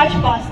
march past.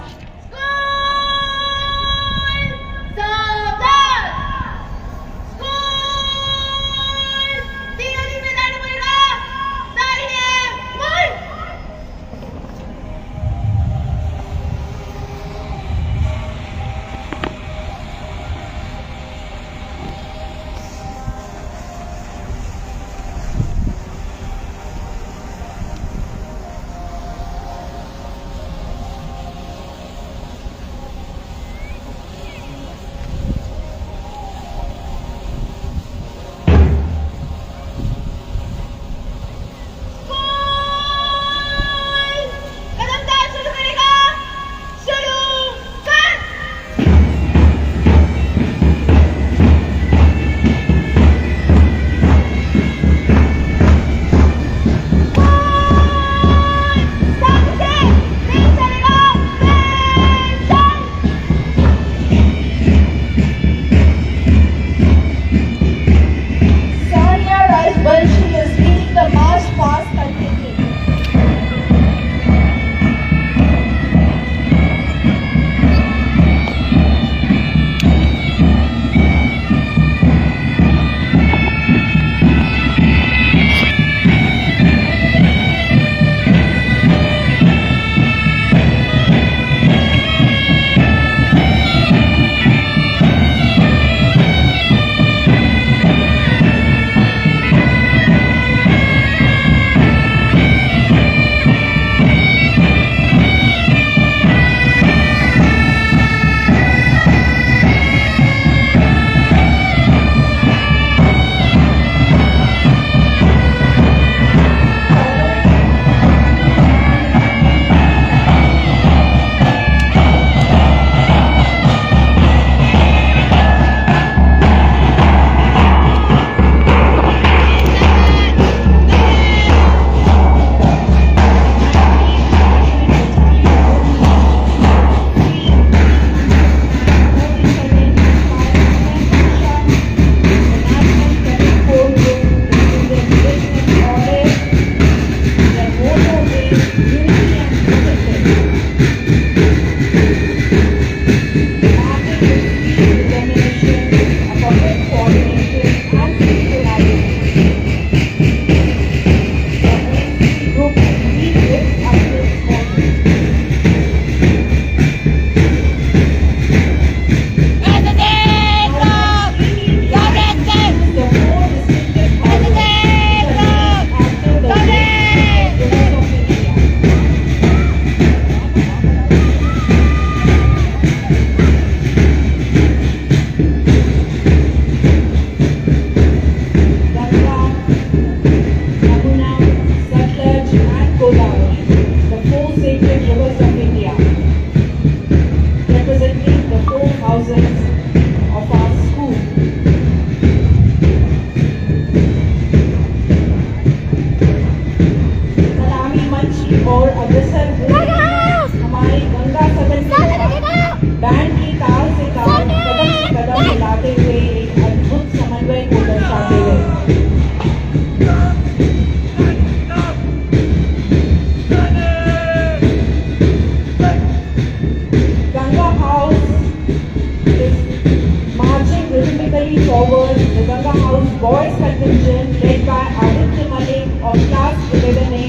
Forward, the Ganga House boys contingent led by Aditya Malik of class 11A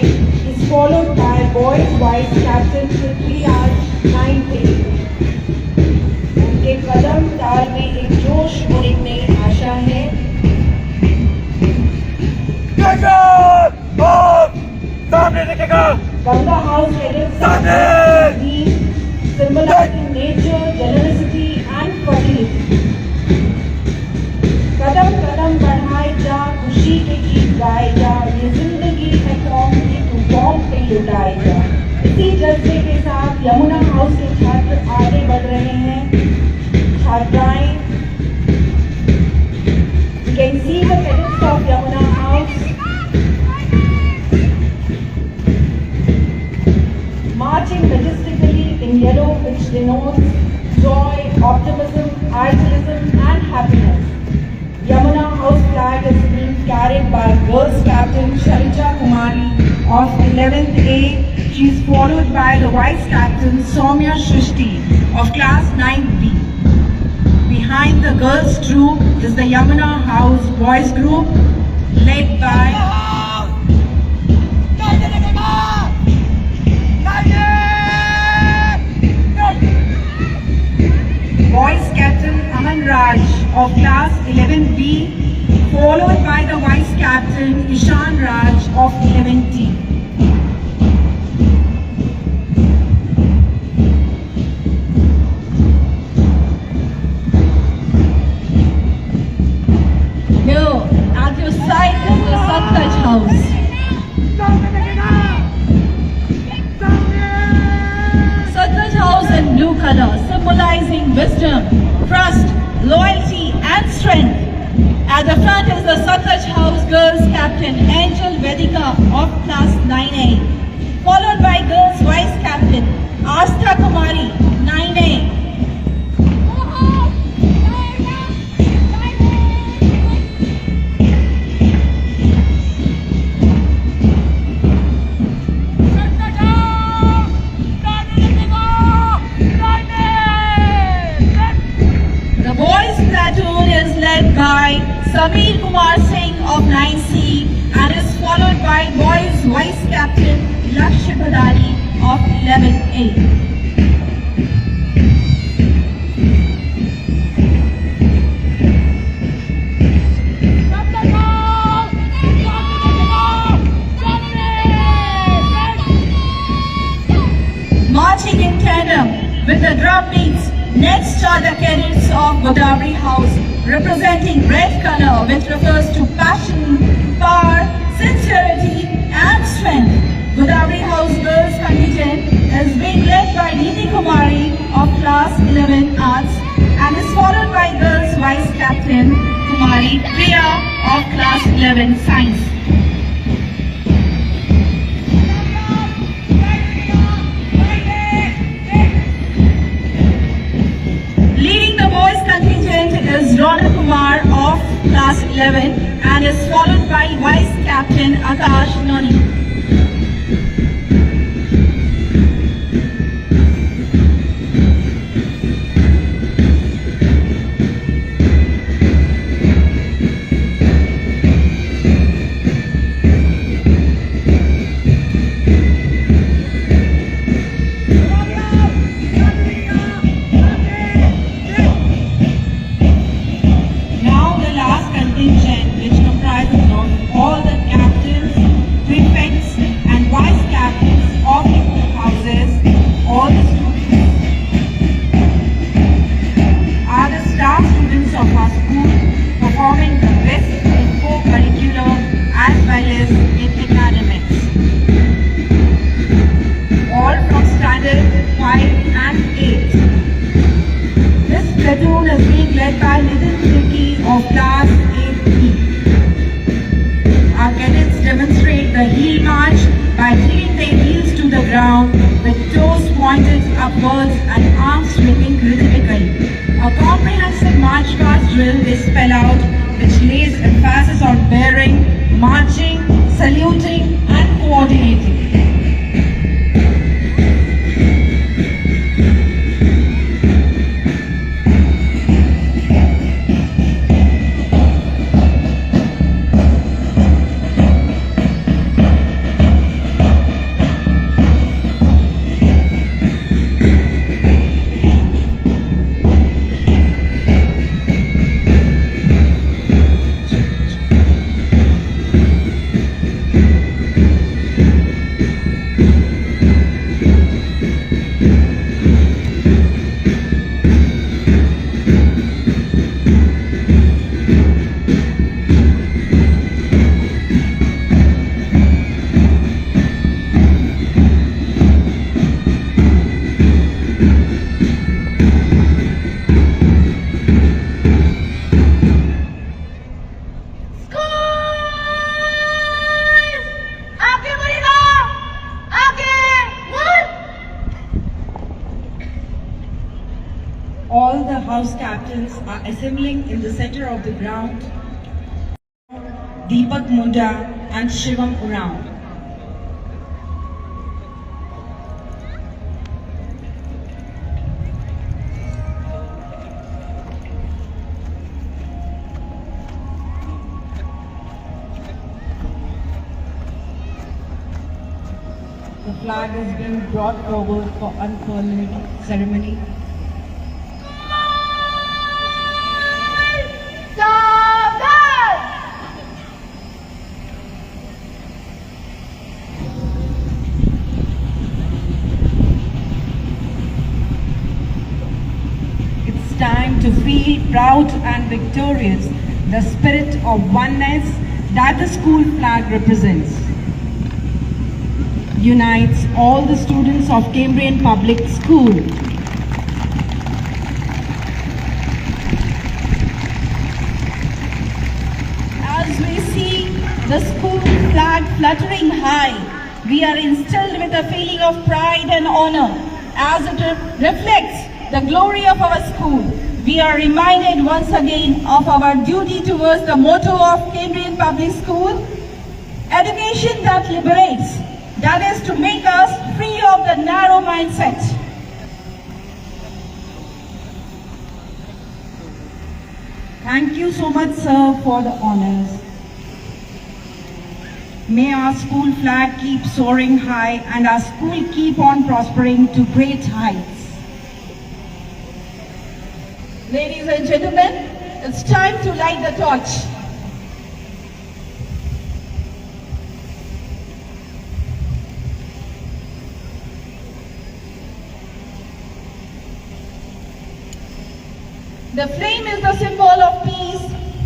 is followed by boys vice captain Prithvi Raj 9A. उनके कदम ताल में एक जोश और एक नई आशा है। सामने दिखेगा। Ganga House cadets symbolizing nature, generosity and fertility. कदम कदम बढ़ाए जा, खुशी के गीत गाए जा, ये जिंदगी है कौम की, तू कौम पे लुटाए जा। इसी जज्बे के साथ यमुना हाउस के छात्र आगे बढ़ रहे हैं। छात्राएं, you can see the cadets of Yamuna House marching majestically in yellow, which denotes joy, optimism, idealism and happiness. Yamuna House flag is being carried by girls captain Sharija Kumari of 11th A. She She is followed by the Vice Captain Soumya Shrishti of Class 9B. Behind the girls' troop is the Yamuna House Boys Group led by Boys Captain Aman Raj of Class 11B, followed by the Vice Captain Ishan Raj of 11D. Here, at your side is the Satraj House. Satraj House in blue color, symbolizing wisdom, trust, loyalty and strength. At the front is the Satraj House Girls Captain Angel Vedika of Class 9A, followed by Girls Vice Captain Astha Kumari, 9A. The boys platoon is led by Sameer Kumar Singh of 9C and is followed by boys Vice Captain Lakshya Badani of 11A. Marching in tandem with the drum beats, next are the cadets of Godavari House, representing red color, which refers to passion, power, sincerity and strength. Godavari House Girls contingent is being led by Neeti Kumari of Class 11 Arts and is followed by Girls Vice Captain Kumari Priya of Class 11 Science. Leading the boys contingent is Ronald Kumar of Class 11 and is followed by Vice Captain Akash Noni. Now the last contingent, which comprises of all the captains, prefects and vice captains of the four houses, all the students are the star students of our school, performing the best in co-curricular as well as in academics. All from standard 5 and 8. This platoon is being led by Nitin Triki of Class 8B. Our cadets demonstrate the heel march by taking their heels to the ground with toes pointed upwards and arms sweeping rhythmically. A comprehensive march past drill is spelled out, which lays emphasis on bearing, marching, saluting and coordinating. All the house captains are assembling in the center of the ground. Deepak Munda and Shivam Uram. flag is being brought forward for unfurling ceremony. It's time to feel proud and victorious, the spirit of oneness that the school flag represents. Unites all the students of Cambrian Public School. As we see the school flag fluttering high, we are instilled with a feeling of pride and honor as it reflects the glory of our school. We are reminded once again of our duty towards the motto of Cambrian Public School, education that liberates, that is to make us free of the narrow mindset. Thank you so much, sir, for the honors. May our school flag keep soaring high and our school keep on prospering to great heights. Ladies and gentlemen, it's time to light the torch. The flame is the symbol of peace,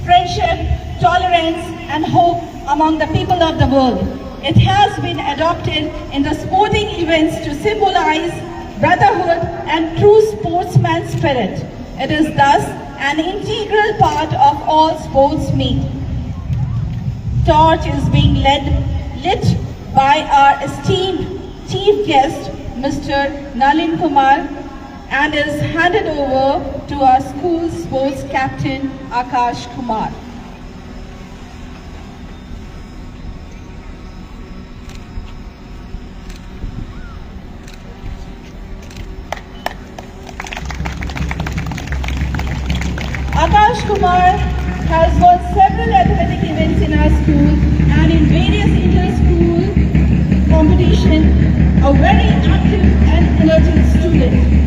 friendship, tolerance, and hope among the people of the world. It has been adopted in the sporting events to symbolize brotherhood and true sportsman spirit. It is thus an integral part of all sports meet. Torch is being lit by our esteemed chief guest, Mr. Nalin Kumar, and is handed over to our school sports captain, Akash Kumar. Akash Kumar has won several athletic events in our school and in various inter-school competitions, a very active and energetic student.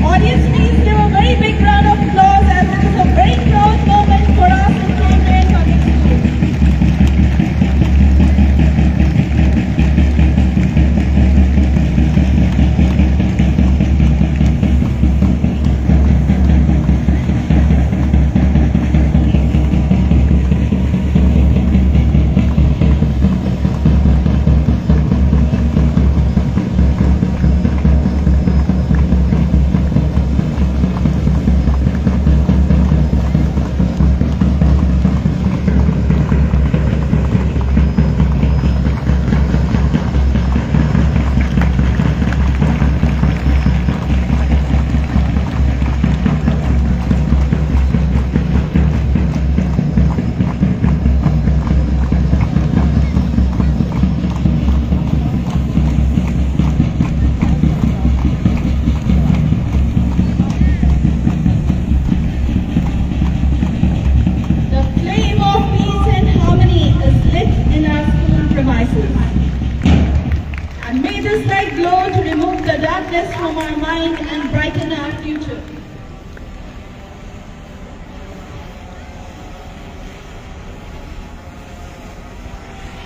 Audience, please give a very big round of applause as it is a very proud moment for us in Cambrian Public School. And may this light glow to remove the darkness from our mind and brighten our future.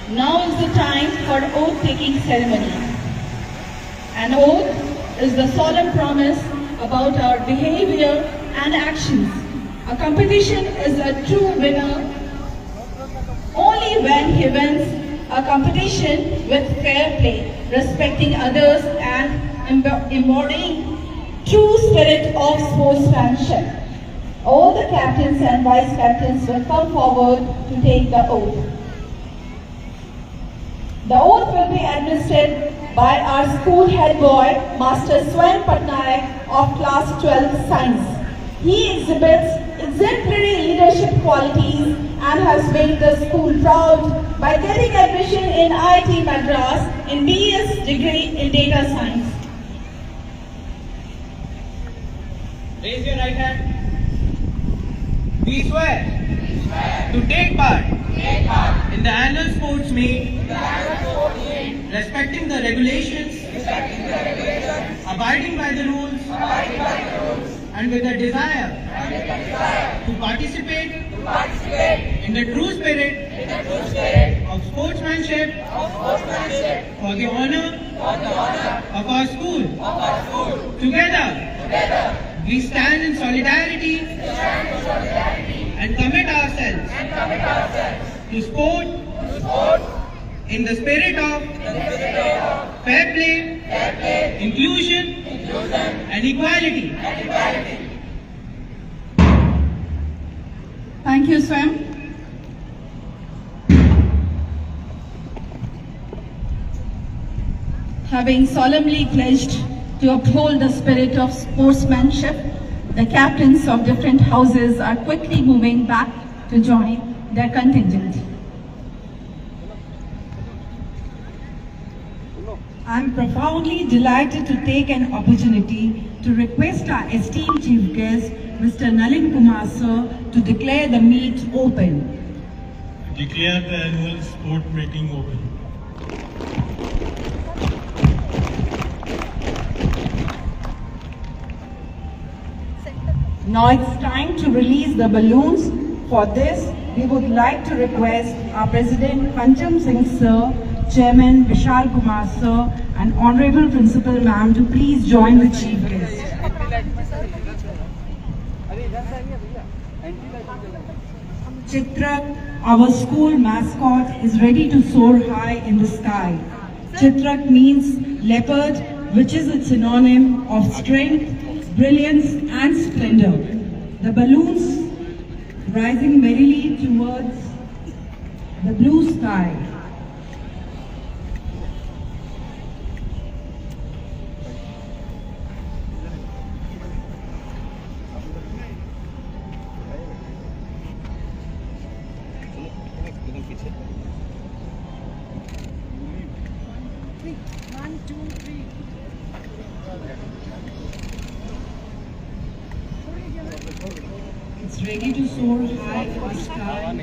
Now is the time for oath-taking ceremony. An oath is the solemn promise about our behavior and actions. A competition is a true winner only when he wins a competition with fair play, respecting others and embodying true spirit of sportsmanship. All the captains and vice captains will come forward to take the oath. The oath will be administered by our school head boy, Master Swain Patnaik of Class 12 Science. He exhibits exemplary leadership qualities and has made the school proud by getting admission in IIT Madras in BS degree in data science. Raise your right hand. We swear to take part in the annual sports meet respecting the regulations, abiding by the rules, and with a desire to participate in the true spirit of sportsmanship for the honor of our school. Together, we stand in solidarity and commit ourselves to sport in the spirit of fair play, inclusion, and equality. Thank you, Swam. Having solemnly pledged to uphold the spirit of sportsmanship, the captains of different houses are quickly moving back to join their contingent. I am profoundly delighted to take an opportunity to request our esteemed chief guest, Mr. Nalin Kumar sir, to declare the meet open. Declare the annual sport meeting open. Now it's time to release the balloons. For this, we would like to request our President Pancham Singh sir, Chairman Vishal Kumar sir, and Honorable Principal ma'am to please join the chief guest. Chitrak, our school mascot, is ready to soar high in the sky. Chitrak means leopard, which is a synonym of strength, brilliance and splendor. The balloons rising merrily towards the blue sky. It's ready to soar high in the sky.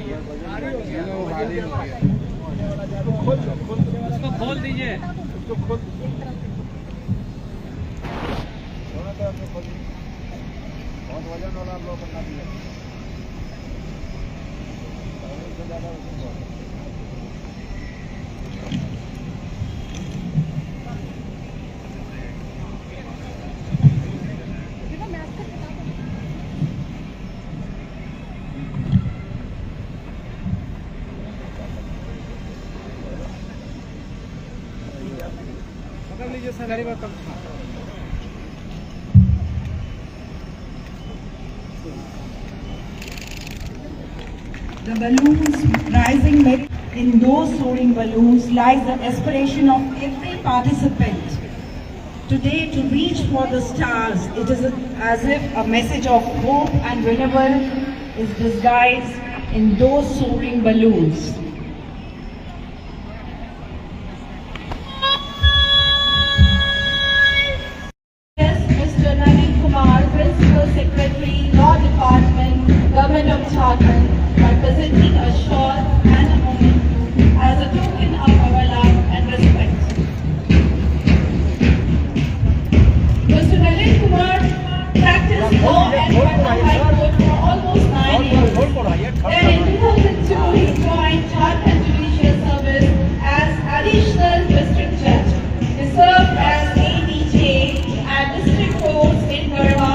उसको खोल दीजिए. The balloons rising in those soaring balloons lies the aspiration of every participant. Today, to reach for the stars, it is as if a message of hope and renewal is disguised in those soaring balloons. Mr. Nalin Kumar, Principal Secretary, Law Department, Government of Jharkhand, by presenting a shawl and a moment as a token of our love and respect. Mr. Nalin Kumar practiced law and won the High Court for almost 9 years. Then in 2002, he joined Jharkhand Judicial Service as Additional District Judge. He served as ADJ at district courts in Garhwa,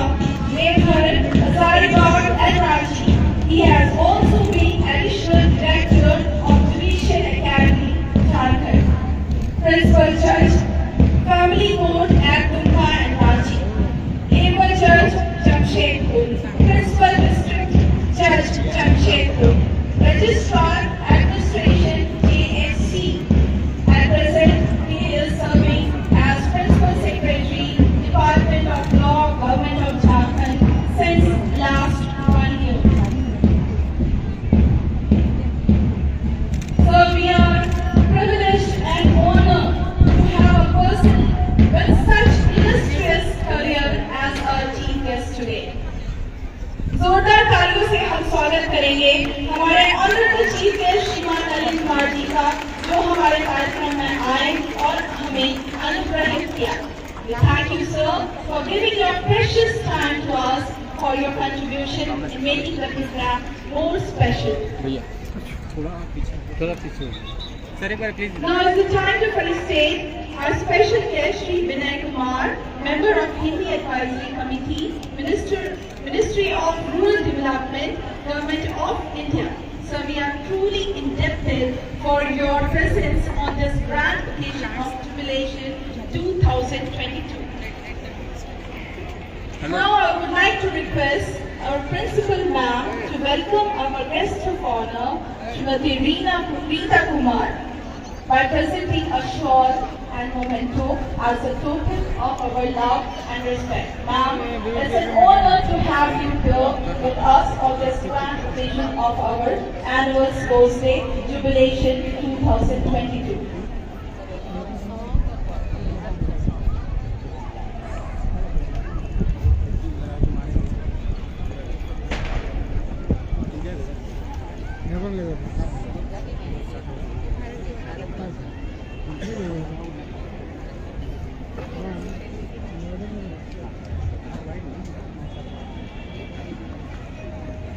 Meerut, Hazaribagh and Ranchi. He has also been Additional Director स्वागत करेंगे हमारे honourable chief guest श्रीमान नलिन कुमार जी का, जो हमारे कार्यक्रम में आए और हमें अनुग्रहित किया। We thank you, sir, for giving your precious time to us, for your contribution in making the program more special. Now is the time to felicitate our special guest, Shri Vinay Kumar, member of Hindi Advisory Committee, Ministry of Rural Development, Government of India. So we are truly indebted for your presence on this grand occasion of Jubilation 2022. Now I would like to request our principal ma'am to welcome our guest of honor, Srimati Rita Kumar, by presenting a shawl and memento as a token of our love and respect. Ma'am, it's an honor to have you here with us on this grand occasion of our annual Sports Day Jubilation 2022.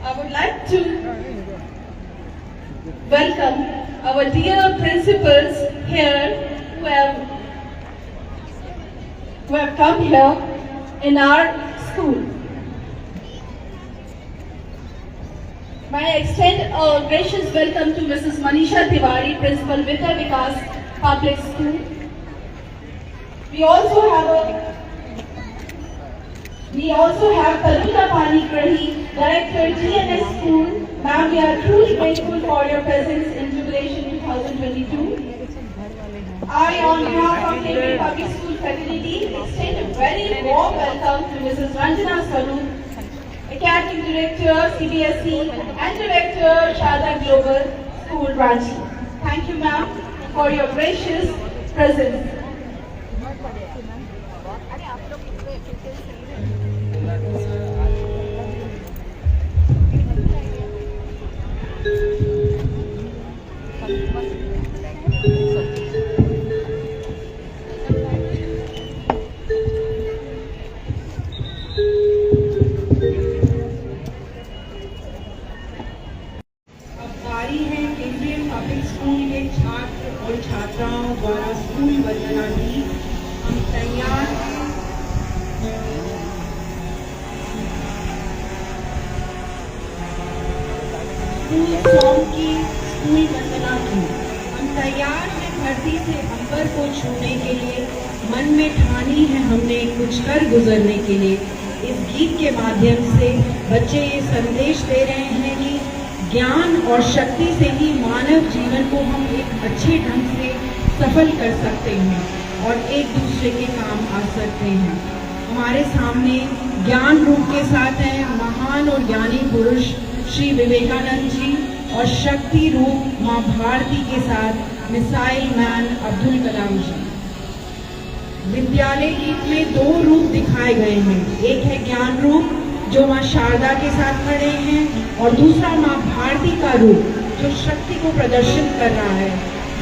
I would like to welcome our dear principals here who have come here in our school. May I extend a gracious welcome to Mrs. Manisha Tiwari, Principal, Vidya Vikas Public School. We also have Taruna Panigrahi, Director, GNS School. Ma'am, we are truly grateful for your presence in Jubilation 2022. I, on behalf of Cambridge Public School fraternity, extend a very warm welcome to Mrs. Ranjana Swaroop, Academic Director, CBSE, and Director, Sharda Global School Ranchi. Thank you, ma'am, for your gracious presence. छात्राओं द्वारा school वंदना दी। हम तैयार school song की school वंदना की। हम तैयार हैं धरती से अंबर को छूने के लिए, मन में ठानी है हमने कुछ कर गुजरने के लिए। इस गीत के माध्यम से बच्चे ये संदेश दे रहे हैं कि ज्ञान और शक्ति से ही मानव जीवन को हम एक अच्छे ढंग से सफल कर सकते हैं और एक दूसरे के काम आ सकते हैं। हमारे सामने ज्ञान रूप के साथ हैं महान और ज्ञानी पुरुष श्री विवेकानंद जी और शक्ति रूप माँ भारती के साथ मिसाइल मैन अब्दुल कलाम जी। विद्यालय गीत में दो रूप दिखाए गए हैं, एक है ज्ञान रूप जो माँ शारदा के साथ खड़े हैं और दूसरा माँ भारती का रूप जो शक्ति को प्रदर्शित कर रहा है।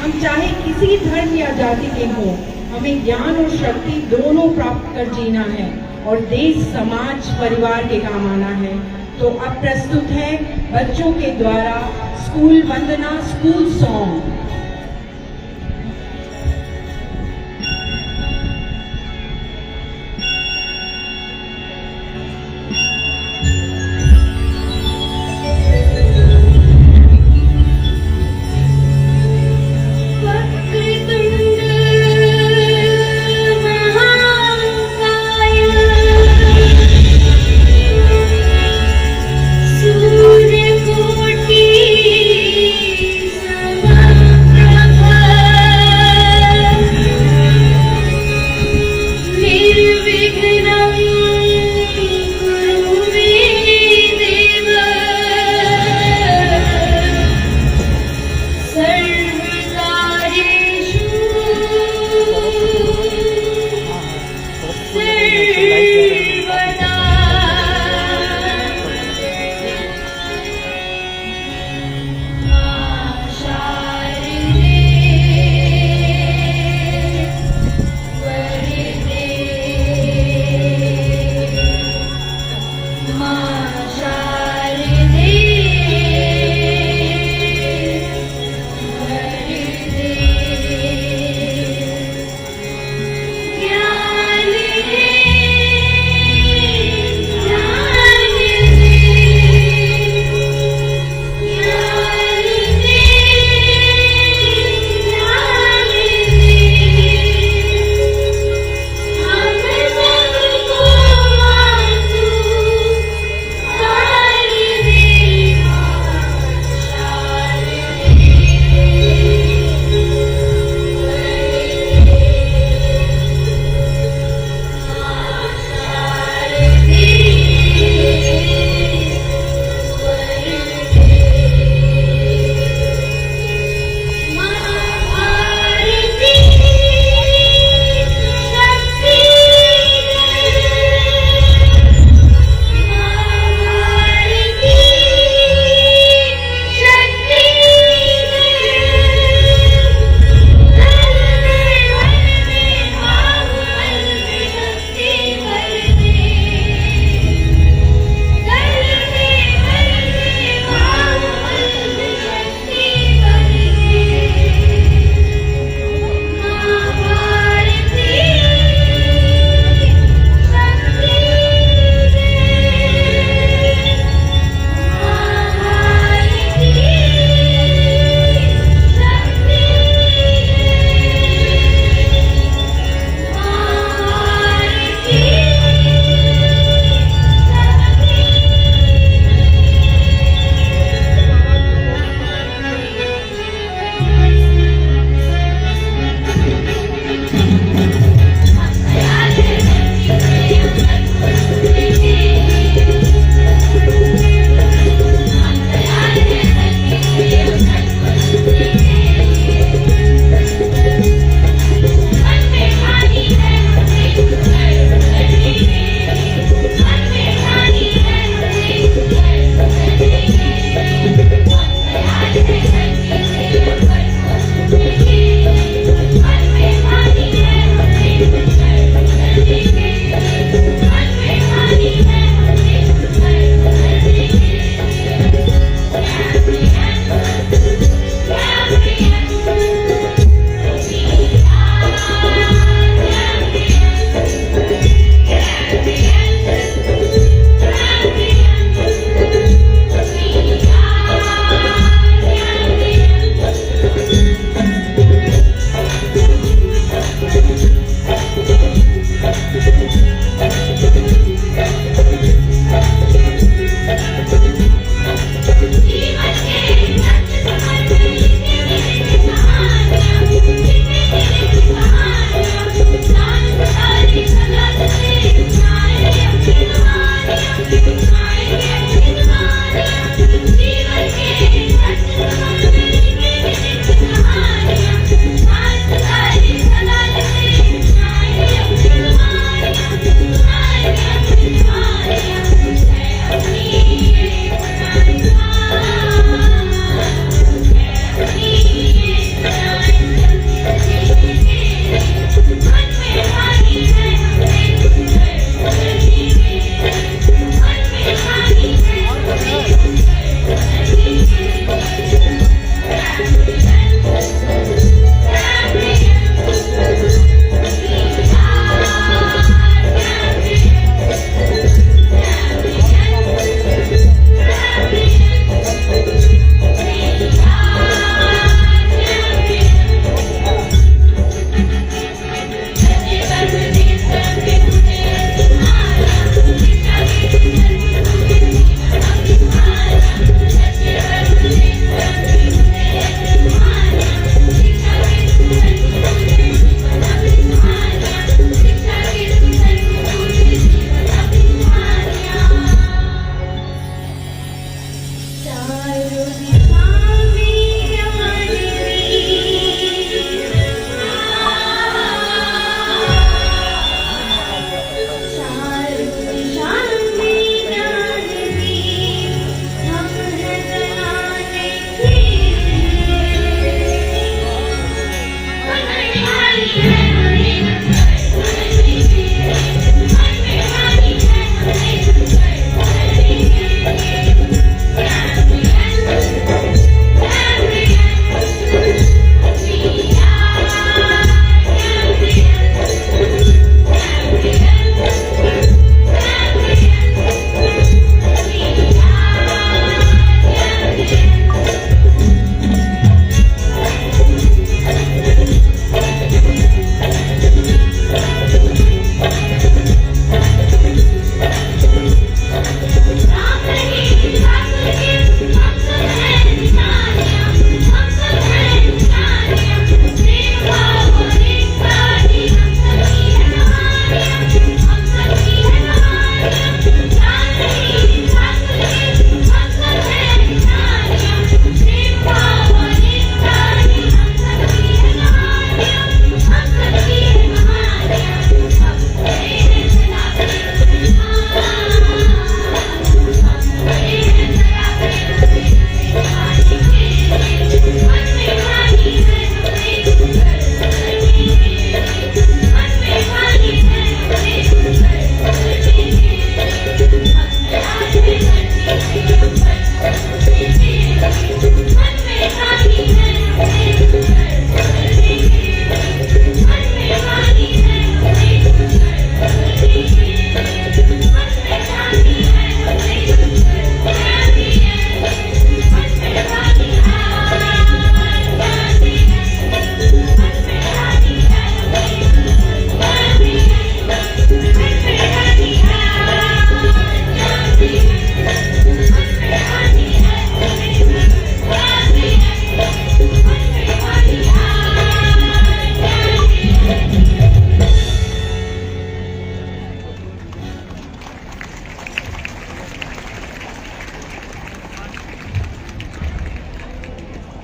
हम चाहे किसी धर्म या जाति के हों, हमें ज्ञान और शक्ति दोनों प्राप्त कर जीना है और देश समाज परिवार के काम आना है। तो अब प्रस्तुत है बच्चों के द्वारा स्कूल वंदना स्कूल सॉन्ग। सूर्य कोटि समा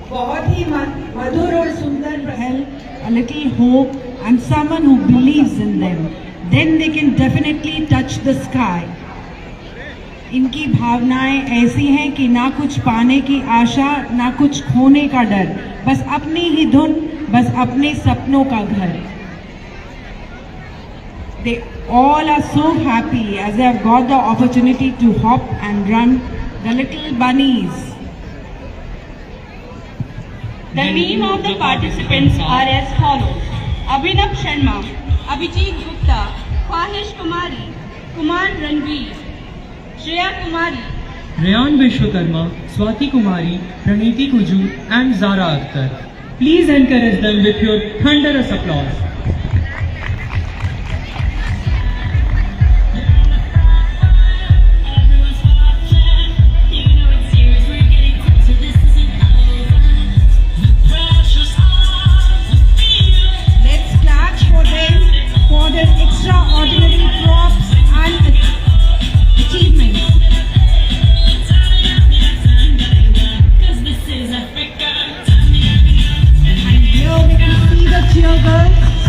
बहुत ही मधुर और सुंदर पहल, a little hope and someone who believes in them, then they can definitely touch the sky. इनकी भावनाएं ऐसी हैं कि ना कुछ पाने की आशा, ना कुछ खोने का डर, बस अपनी ही धुन, बस अपने सपनों का घर. They all are so happy as they have got the opportunity to hop and run, the little bunnies. The name of the participants are as follows: Abhinav Sharma, Abhijit Gupta, Khwahish Kumari, Kumar Ranveer, Shreya Kumari, Rayan Vishwakarma, Swati Kumari, Praniti Kuju and Zara Akhtar. Please encourage them with your thunderous applause. Extraordinary props and achievements. And here we can see the cheer girls.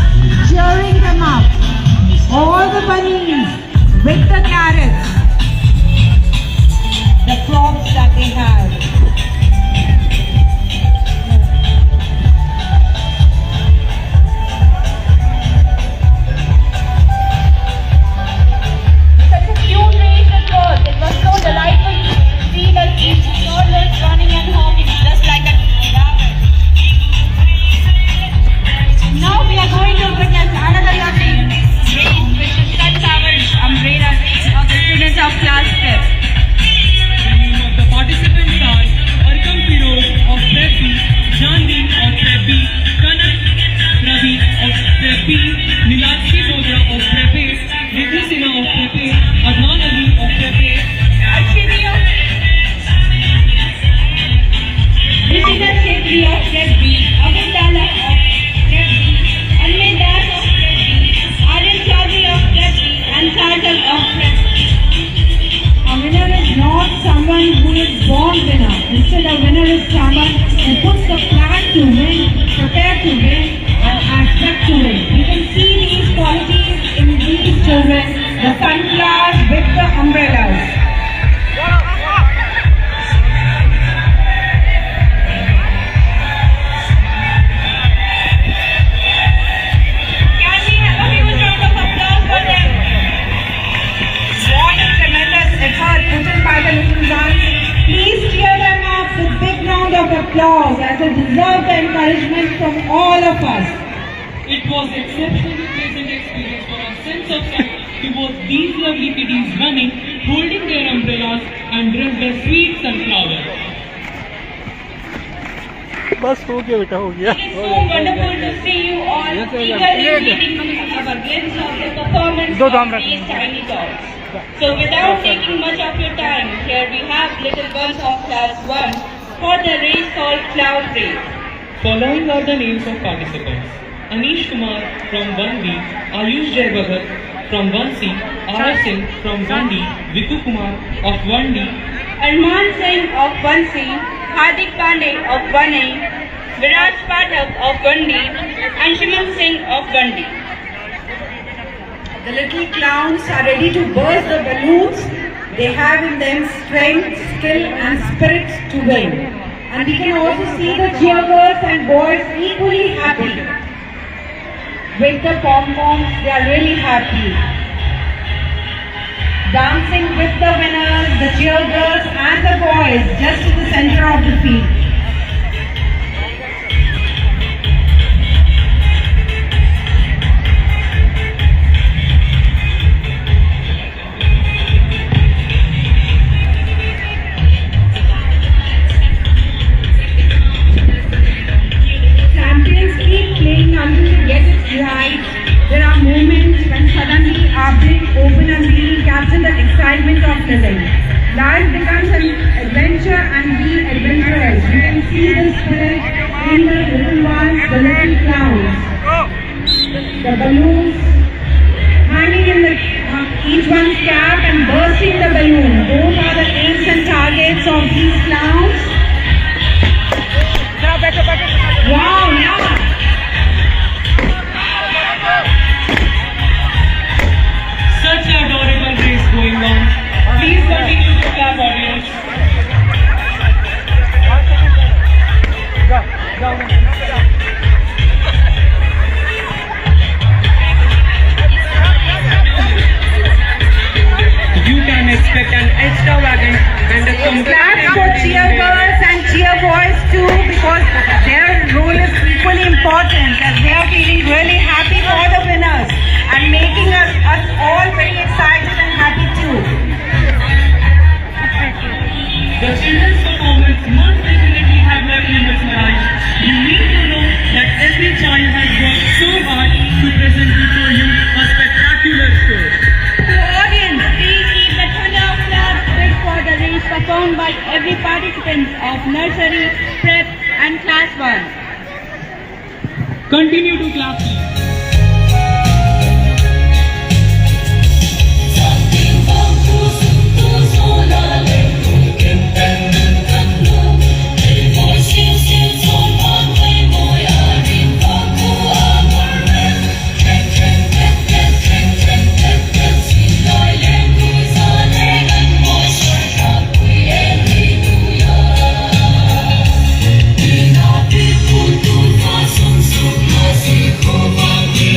applause as a deserved encouragement from all of us. It was exceptionally pleasant experience for a sense of pride to watch these lovely kiddies running, holding their umbrellas and dressed as sweet sunflowers. बस हो गया बेटा हो गया It is so wonderful to see you all eagerly waiting for our glimpse of the performance of these tiny dolls. So without taking much of your time, here we have little ones of class 1 for the race called Cloud Race. Following are the names of participants: Anish Kumar from 1B, Ayush Jai Bhagat from 1C, R. Singh from 1D, Vitu Kumar of 1D, Arman Singh of 1C, Hardik Pandey of 1A, Viraj Pathak of 1D, Anshuman Singh of 1D. The little clowns are ready to burst the balloons. They have in them strength, skill and spirit to win. And we can also see the cheerleaders and boys equally happy. With the pom-poms, they are really happy. Dancing with the winners, the cheerleaders and the boys just to the center of the field. Champions keep playing until they get it right. There are moments when suddenly our brain open and really capture the excitement of living. Life becomes an adventure and we adventurous. You can see the spirit in the little ones, the little clowns. The balloons hanging in each one's cap and bursting the balloon. Those are the aims and targets of these clowns. Wow, yeah. such an adorable race going on. Please continue to clap, audience. You can expect an extra wagon and a Clap for cheergirls and cheerboys too, because their role is equally important as they are feeling really happy for the winners and making us all very excited and happy too. The children's performance must definitely have left you mesmerized. You need to know that every child has worked so hard to present before you a spectacular show. To audience, please keep the thunder of claps big for the race performed by every participant of nursery, prep and class 1. Continue to clap, please. Thank you.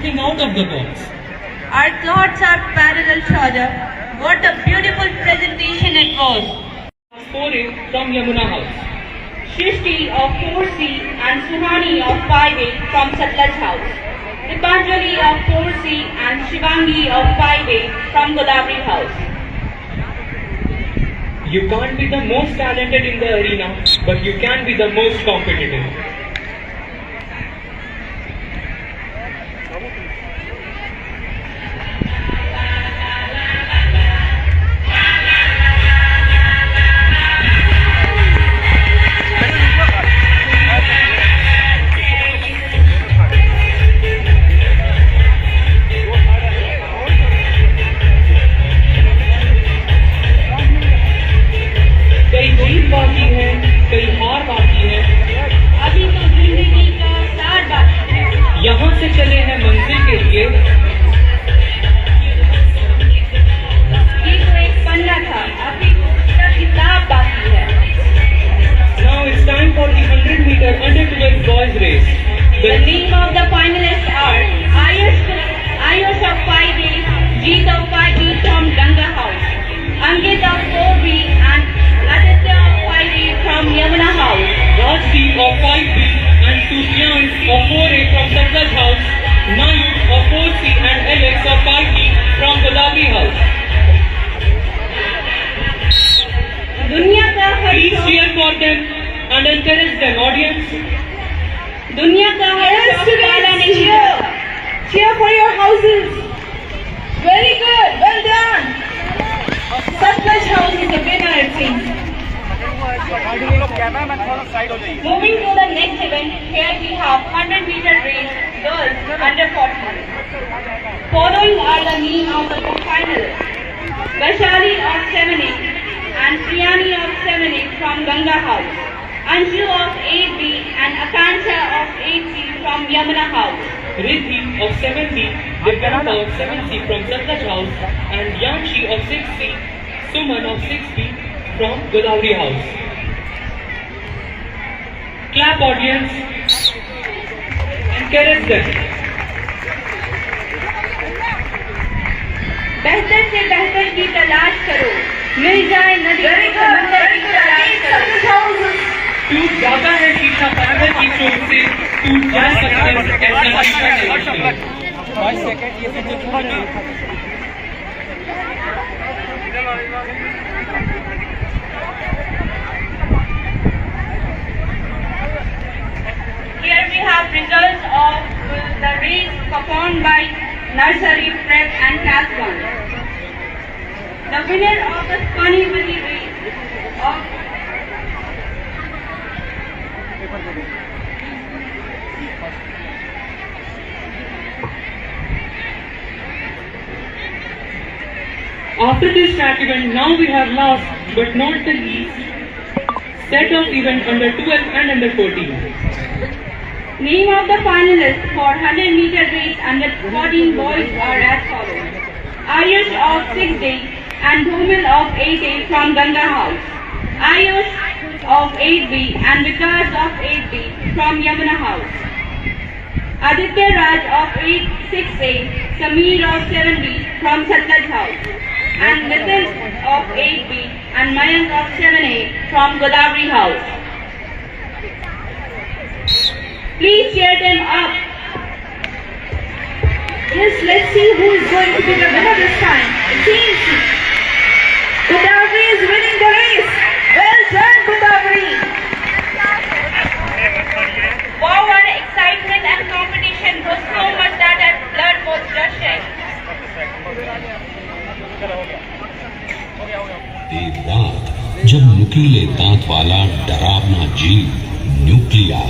something out of the box. Our thoughts are parallel, Shauja. What a beautiful presentation it was. Foray from Yamuna House. Shrishti of 4C and Suhani of 5A from Satlaj House. Dipanjali of 4C and Shivangi of 5A from Godavari House. You can't be the most talented in the arena, but you can be the most competitive. कई जीत बाकी है, कई हार बाकी है, अभी तो जिंदगी का सार बाकी है। यहाँ से चले हैं मंजिल के लिए। ये तो एक पन्ना था, अभी तो उसका किताब बाकी है। Now it's time for the 100-meter under-12 boys race. The name of the finalists are Ayush of 5A, Jeet of 5B from Ganga House, Ankit of 4B and Aditya of 5A from Yamuna House. Rajdeep of 5B and Sufyan of 4A from Satlaj House, Nayut of 4C and Alex of 5B from Godavari House. दुनिया का हर Please cheer for them and encourage them, audience. दुनिया का हर वाला नहीं है। Cheer for your houses. Very good. Well done. Satlaj House is the winner, it seems. Moving to the next event, here we have 100-meter race, girls under 40. Following are the name of the finalists: Vaishali of 7A and Priyani of 7A from Ganga House, Anshu of 8B and Akansha of 8C from Yamuna House. Riddhi of 7B, Divyanta of 7C from Satlaj House, and Yanshi of 6C, Suman of 6B from Godavari House. Clap, audience. Encourage them. बेहतर से बेहतर की तलाश करो, मिल जाए नदी के समंदर की तलाश करो। टूट जाता है शीशा पत्थर की चोट से, टूट जा सकता है ऐसा शीशा नहीं। Here we have results of the race performed by Nursery, Prep and Class 1. The winner of the Spani Valley race of After this track event, now we have last but not the least set of event under 12 and under 14. name of the finalists for 100-meter race under 14 boys are as follows: Ayush of 6A and Dhumil of 8A from Ganga House, Ayush of 8B and Vikas of 8B from Yamuna House, Aditya Raj of 6A, Sameer of 7B from Satlaj House, and Nitin of 8B and Mayank of 7A from Godavari House. Please cheer them up. Yes, let's see who is going to be the winner this time. It seems Godavari is winning the race. Well done, Godavari. Wow, our excitement and competition was so much that our blood was rushing. एक रात जब नुकीले दांत वाला डरावना जीव न्यूक्लिया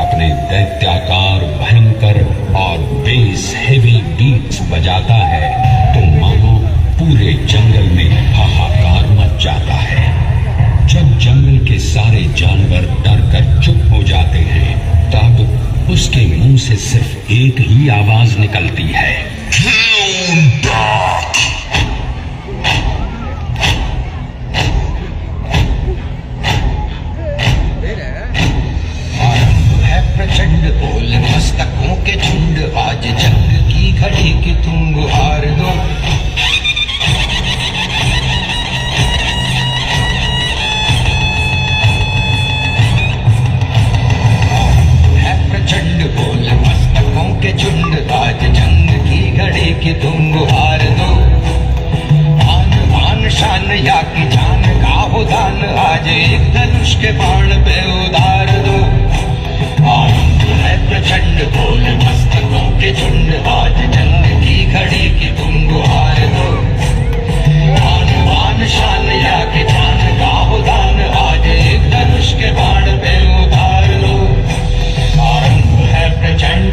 अपने दैत्याकार भयंकर और बेस हेवी बीट्स बजाता है तो मानो पूरे जंगल में हाहाकार मच जाता है। जब जंगल के सारे जानवर डर कर चुप हो जाते हैं तब उसके मुंह से सिर्फ एक ही आवाज निकलती है, प्रचंड बोल मस्तकों के झुंड आज जंग की कि तुम गुहार दो। है प्रचंड बोल मस्तकों के झुंड, आज जंग की घड़ी कि तुम गुहार दो। आन आन शान या की जान का हो दान, आज एक धनुष के बाण पे उधार दो। है प्रचंड बोल मस्तकों के झुंड, आज जंग की घड़ी कि तुम गुहार दो। आन बान शान या के जान का हो दान, आज एक धनुष के बाण पे उधार दो। आरंभ है प्रचंड,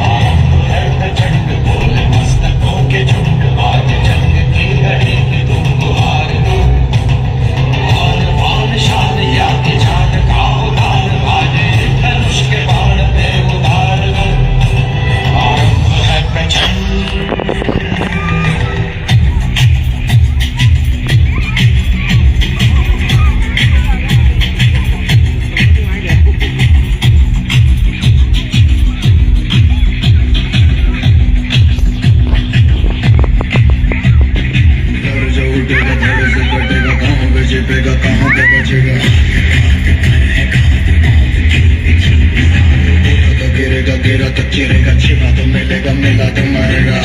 आरंभ है प्रचंड बोल मस्तकों के झुंड, आज जंग की घड़ी कि तुम गुहार दो। शान या के जान का उदार, आज एक धनुष के बाण पे उधार दो। आरंभ है प्रचंड, गिरेगा तो गिरेगा, छिपा तो मिलेगा, मिला तो मरेगा।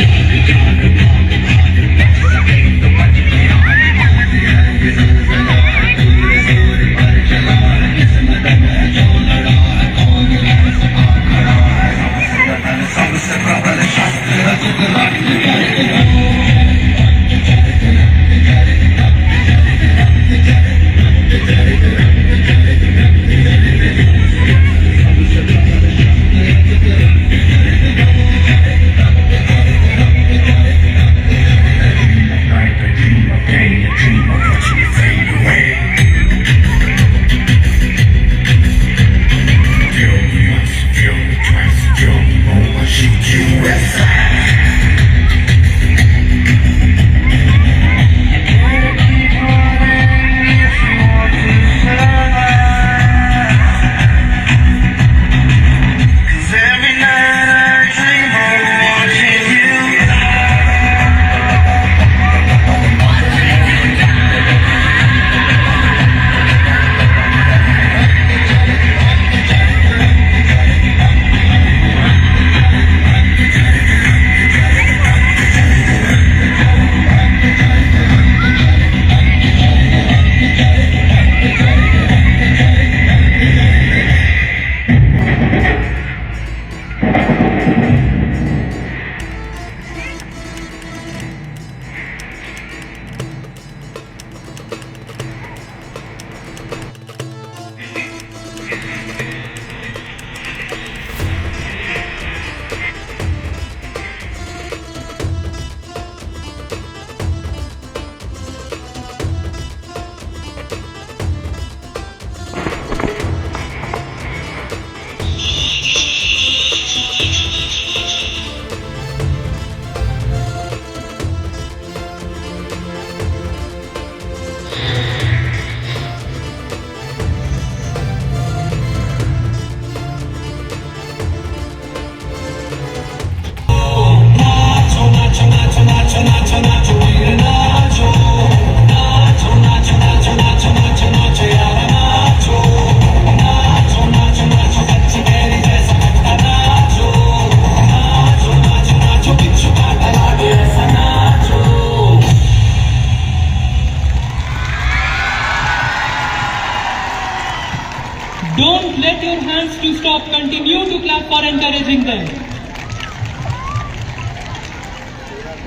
Don't let your hands to stop. Continue to clap for encouraging them.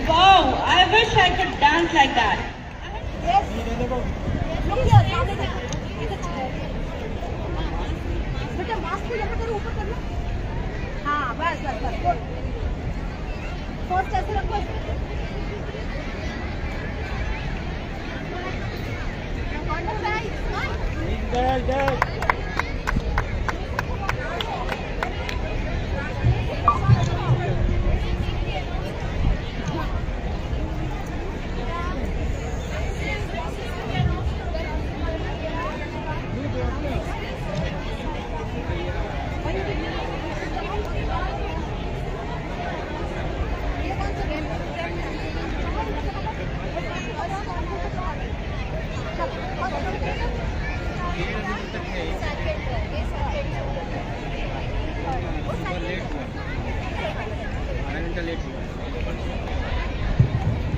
Wow, I wish I could dance like that. Yes. Look here, सामने देखो. बेटा मास्क को यहाँ करो, ऊपर कर लो. हाँ, बस बस बस. फर्स्ट ऐसे रखो.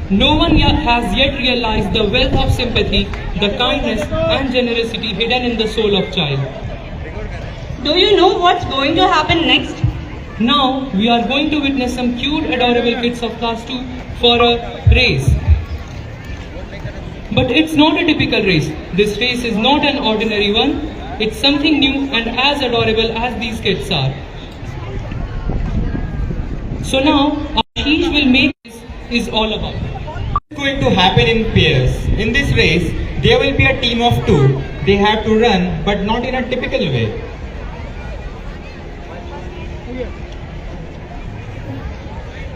No one has yet realized the wealth of sympathy, the kindness and generosity hidden in the soul of child. Do you know what's going to happen next? Now we are going to witness some cute, adorable kids of class 2 for a race. But it's not a typical race. This race is not an ordinary one. It's something new and as adorable as these kids are. So now, Ashish will make this is all about. It's going to happen in pairs. In this race, there will be a team of 2. They have to run, but not in a typical way.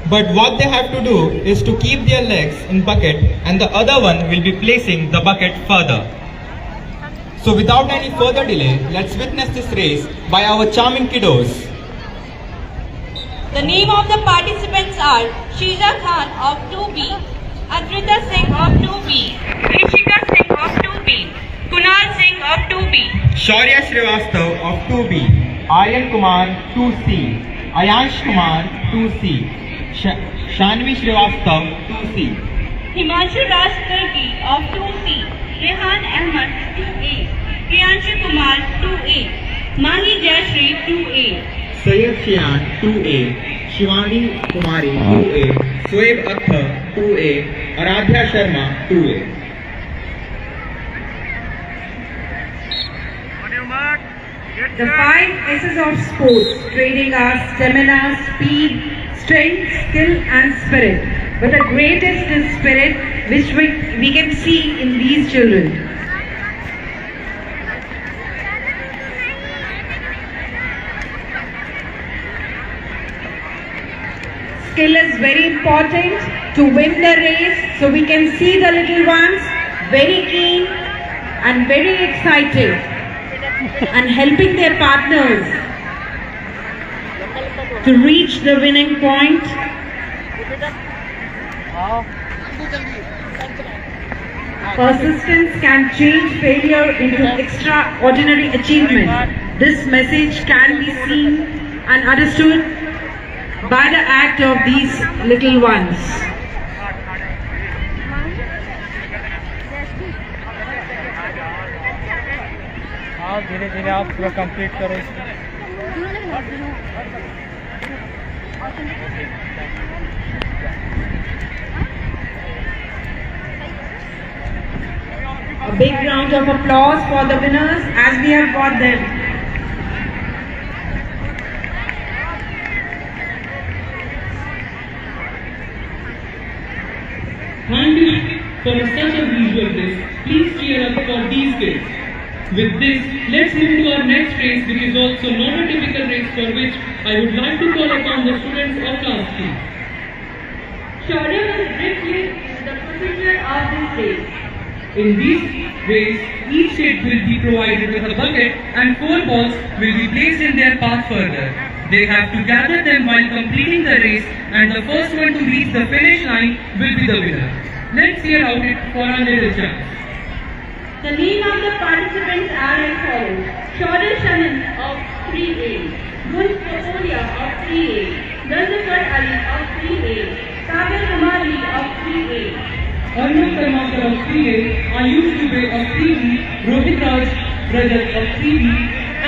But what they have to do is to keep their legs in bucket and the other one will be placing the bucket further. So without any further delay, let's witness this race by our charming kiddos. The name of the participants are Sheeza Khan of 2B, Adrita Singh of 2B, Rishika Singh of 2B, Kunal Singh of 2B, Shaurya Srivastav of 2B, Aryan Kumar 2C, Ayansh Kumar 2C, Shanvi Srivastav 2C, Himanshu Raj Karki of 2C, Rehan Ahmad 2A, Priyanshu Kumar 2A, Mahi Jayashree 2A, Sayyid Shian 2A, Shivani Kumari 2A, Shoaib Akhtar 2A, Aradhya Sharma 2A. The 5 S's of sports, training our stamina, speed, strength, skill and spirit. But the greatest is spirit which we can see in these children. Skill is very important to win the race, so we can see the little ones very keen and very excited and helping their partners to reach the winning point. Persistence can change failure into extraordinary achievement. This message can be seen and understood by the act of these little ones. धीरे-धीरे आप पूरा complete करो इसको। A big round of applause for the winners as we have got them. Finally, for such a visual this, please cheer up for these kids. With this, let's move to our next race, which is also not a typical race, for which I would like to call upon the students of class 3. Shaurya will brief you the procedure of this race. In this race, each kid will be provided with a bucket and 4 balls will be placed in their path further. They have to gather them while completing the race, and the first one to reach the finish line will be the winner. Let's hear out it for our little chance. The name of the participants are as follows: Shaurya Shanan of 3A, Gun Potolia of 3A, Nandakar Ali of 3A, Sagar Kumari of 3A, Arnab Karmakar of 3A, Ayush Dubey of 3B, Rohit Raj Rajat of 3B,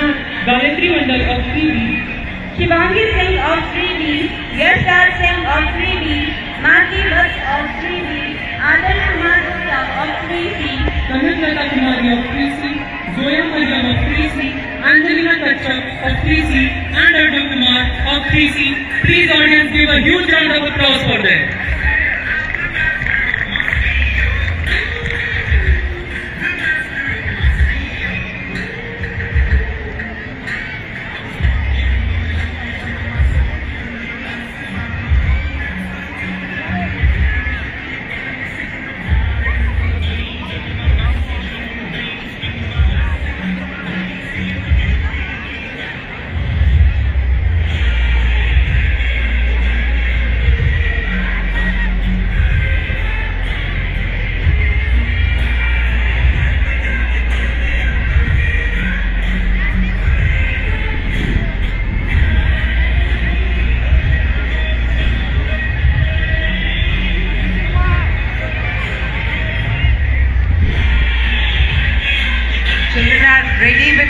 and Gayatri Mandal of 3B, Shivangi Singh of 3B, Yashpal Singh of 3B, Mati Bhatt of 3B, Adarsh Kumar Gupta of 3C, Kanhatlata Kumari of 3C, Zoya Mariam of 3C, Angelina Kachchak of 3C, and Arnab Kumar of 3C. Please audience give a huge round of applause for them.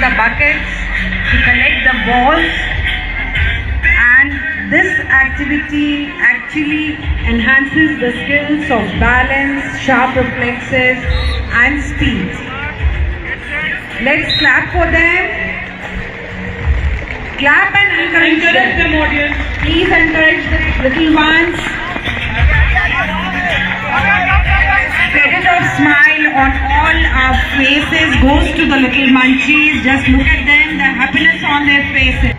the buckets, to collect the balls, and this activity actually enhances the skills of balance, sharp reflexes and speed. Let's clap for them. Clap and encourage them, audience. Please encourage the little ones. Spirit of smile on all our faces goes to the little munchies. Just look at them, the happiness on their faces.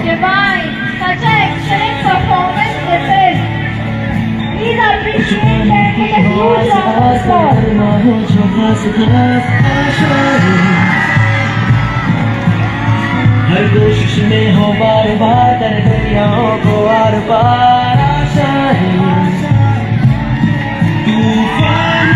divine. Such an excellent performance this is. Please appreciate them with a huge round of applause. हर कोशिश में हो बार बार कर दरियाओं को are पार आशा है तूफान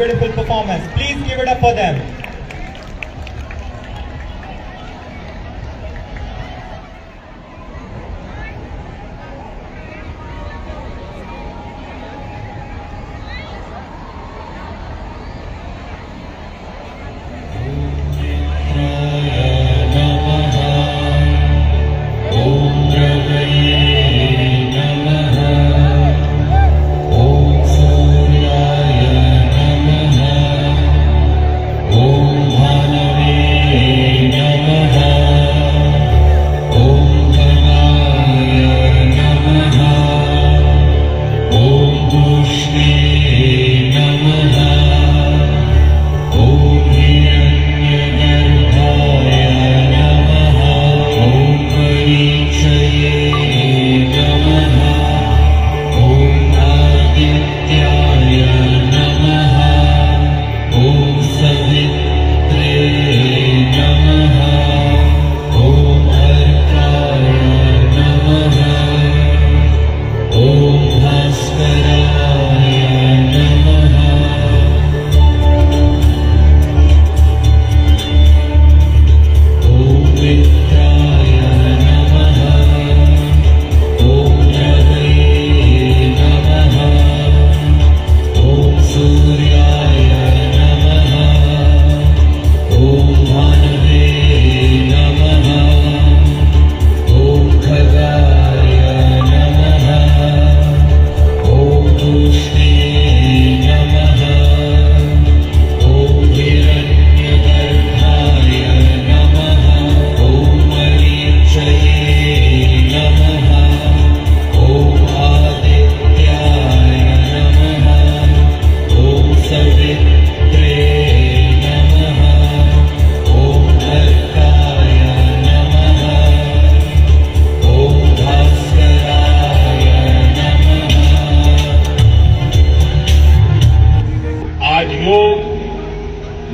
beautiful performance. Please give it up for them.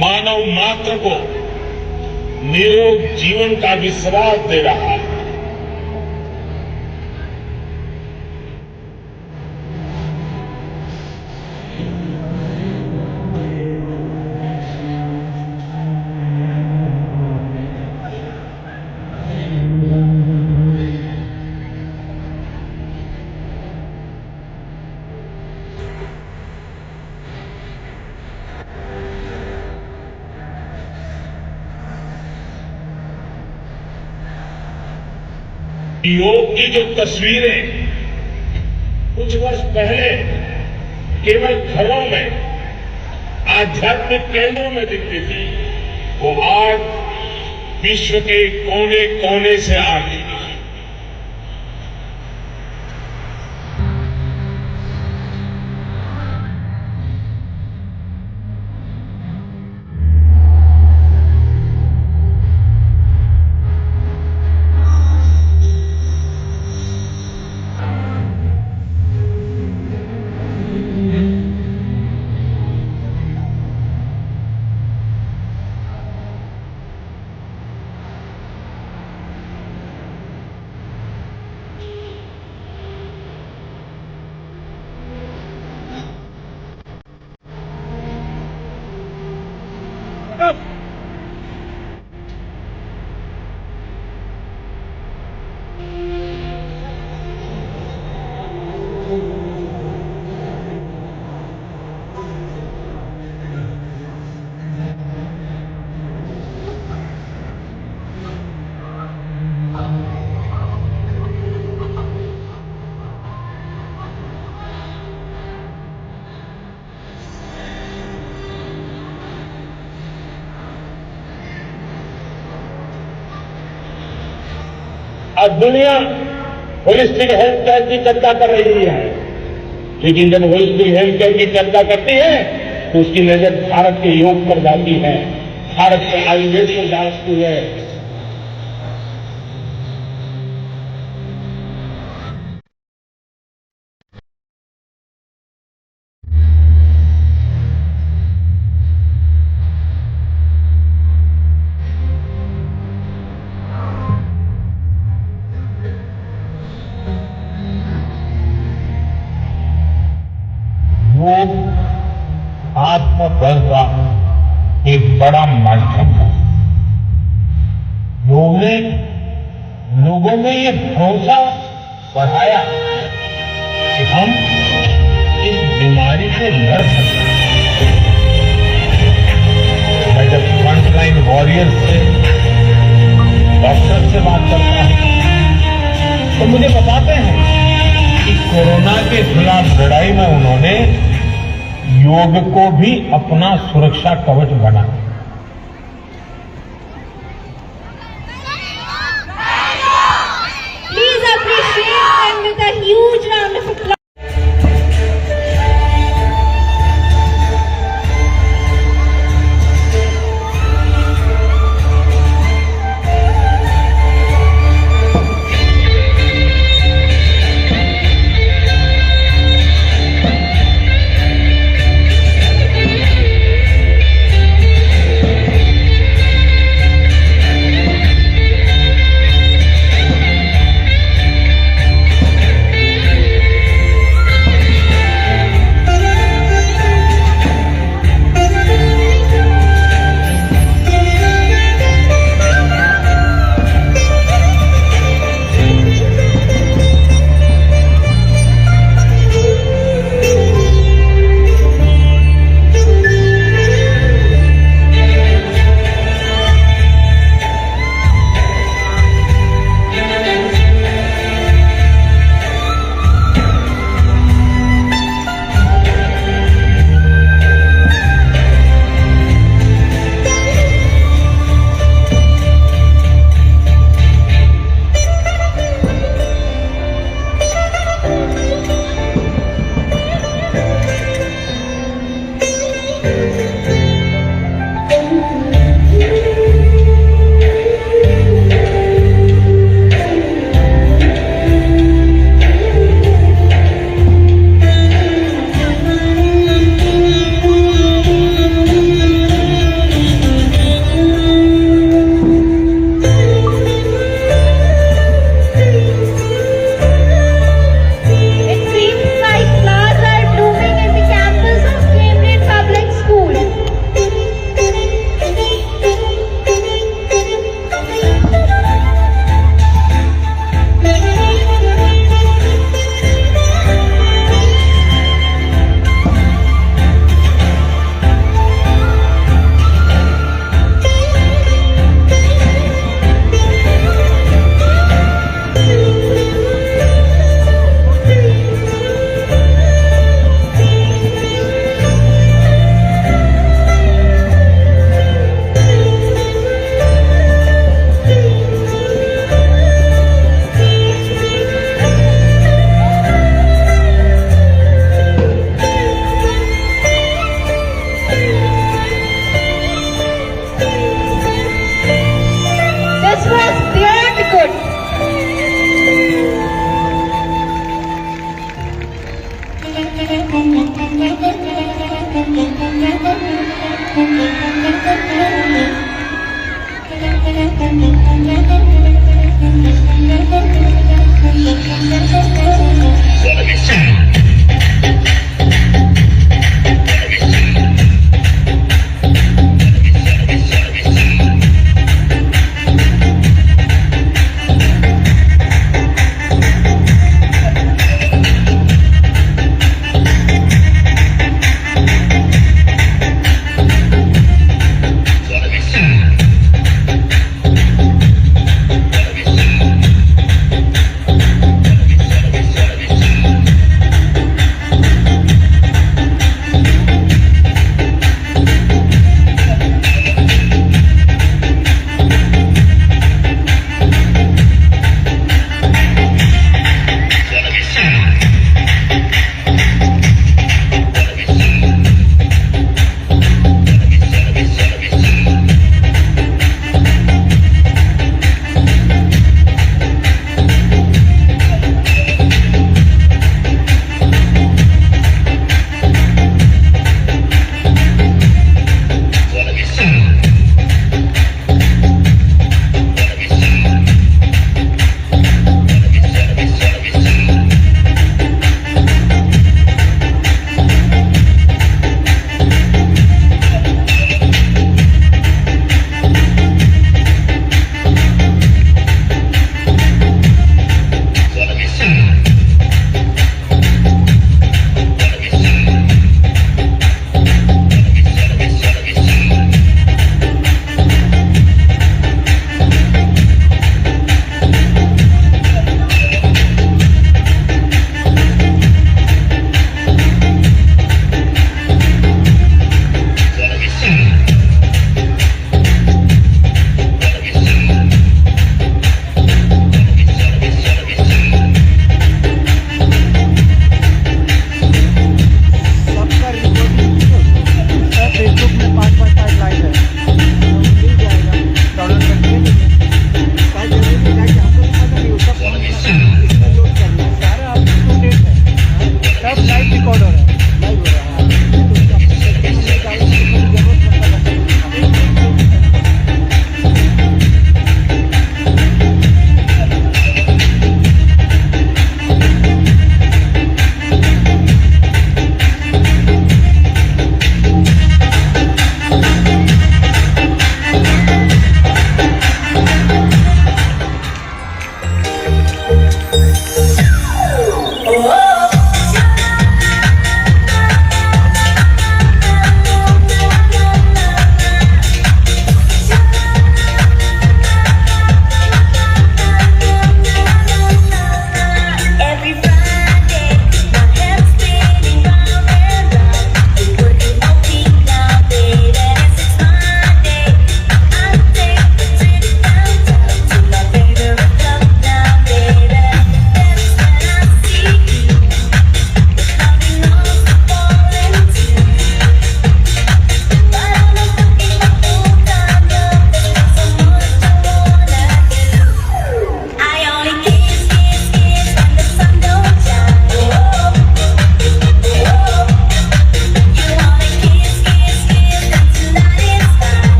मानव मात्र को निरोग जीवन का विश्वास दे रहा है। योग की जो तस्वीरें कुछ वर्ष पहले केवल घरों में, आध्यात्मिक केंद्रों में दिखती थी, वो आज विश्व के कोने कोने से आ गई। आज दुनिया होलिस्टिक हेल्थ केयर की चर्चा कर रही है, लेकिन जब होलिस्टिक हेल्थ केयर की चर्चा करती है तो उसकी नजर भारत के योग पर जाती है, भारत के आयुर्वेद पर जाती है। योग आत्म संपर्क का एक बड़ा माध्यम है। योग ने लोगों में ये भरोसा बढ़ाया कि हम इस बीमारी से लड़ सकते हैं। मैं जब फ्रंटलाइन वॉरियर्स से, डॉक्टर से बात करता हूं तो मुझे बताते हैं कि कोरोना के खिलाफ लड़ाई में उन्होंने योग को भी अपना सुरक्षा कवच बनाया। Please appreciate them with a huge round of applause.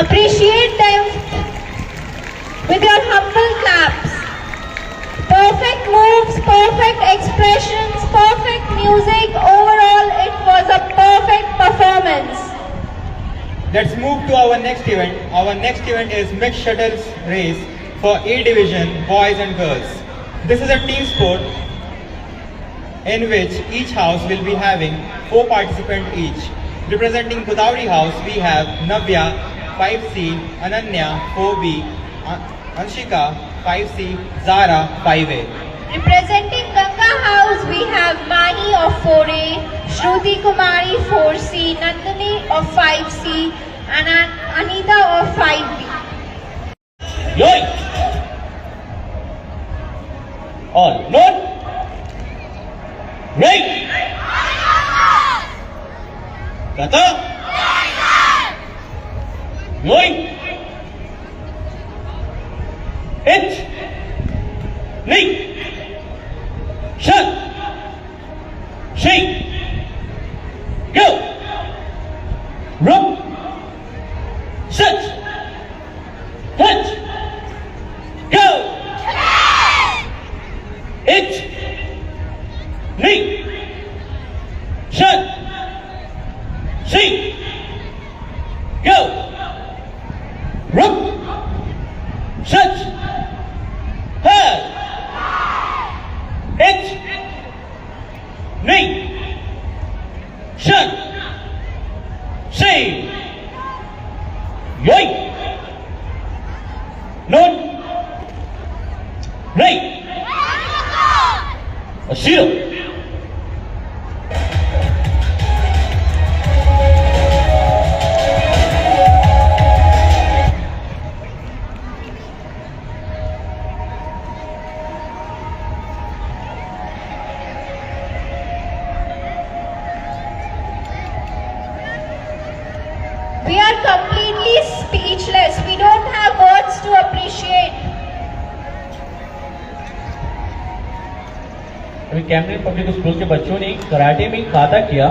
Appreciate them with your humble claps. Perfect moves, perfect expressions, perfect music. Overall, it was a perfect performance. Let's move to our next event. Our next event is mixed shuttles race for A division, boys and girls. This is a team sport in which each house will be having 4 participants each. Representing Godavari House, we have Navya, 5C, Ananya, 4B, Anshika, 5C, Zara, 5A. Representing Ganga House, we have Mani of 4A, Shruti Kumari 4C, Nandini of 5C, and Anita of 5B. Yoi! All note. Right. Kata. Yoi. It. Ni. Shut. Shake. Go. Rook. Sit. Hit. Go. It. Ni. Shut. See. Go. Rook. Shut. Head. It. Ni. Shut. See. Yoink. Note. Right. A zero. We are completely speechless. We don't have words to appreciate. अभी कैमरेन public school के बच्चों ने karate में खाता किया,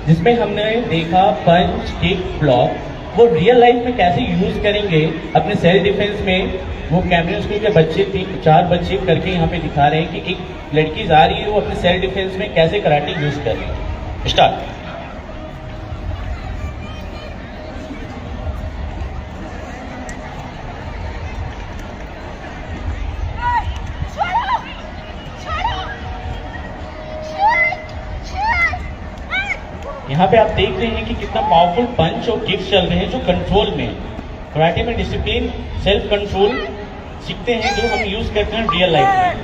जिसमें हमने देखा पंच, किक, ब्लॉक, वो रियल लाइफ में कैसे यूज करेंगे अपने सेल्फ डिफेंस में। वो कैमरेन स्कूल के बच्चे 4 बच्चे करके यहाँ पे दिखा रहे हैं कि एक लड़की जा रही है, वो अपने सेल्फ डिफेंस में कैसे कराटे यूज कर रही है। स्टार्ट। यहाँ पे आप देख रहे हैं कि कितना पावरफुल पंच और किक्स चल रहे हैं जो कंट्रोल में। कराटे में डिसिप्लिन, सेल्फ कंट्रोल सीखते हैं जो हम यूज करते हैं रियल लाइफ में।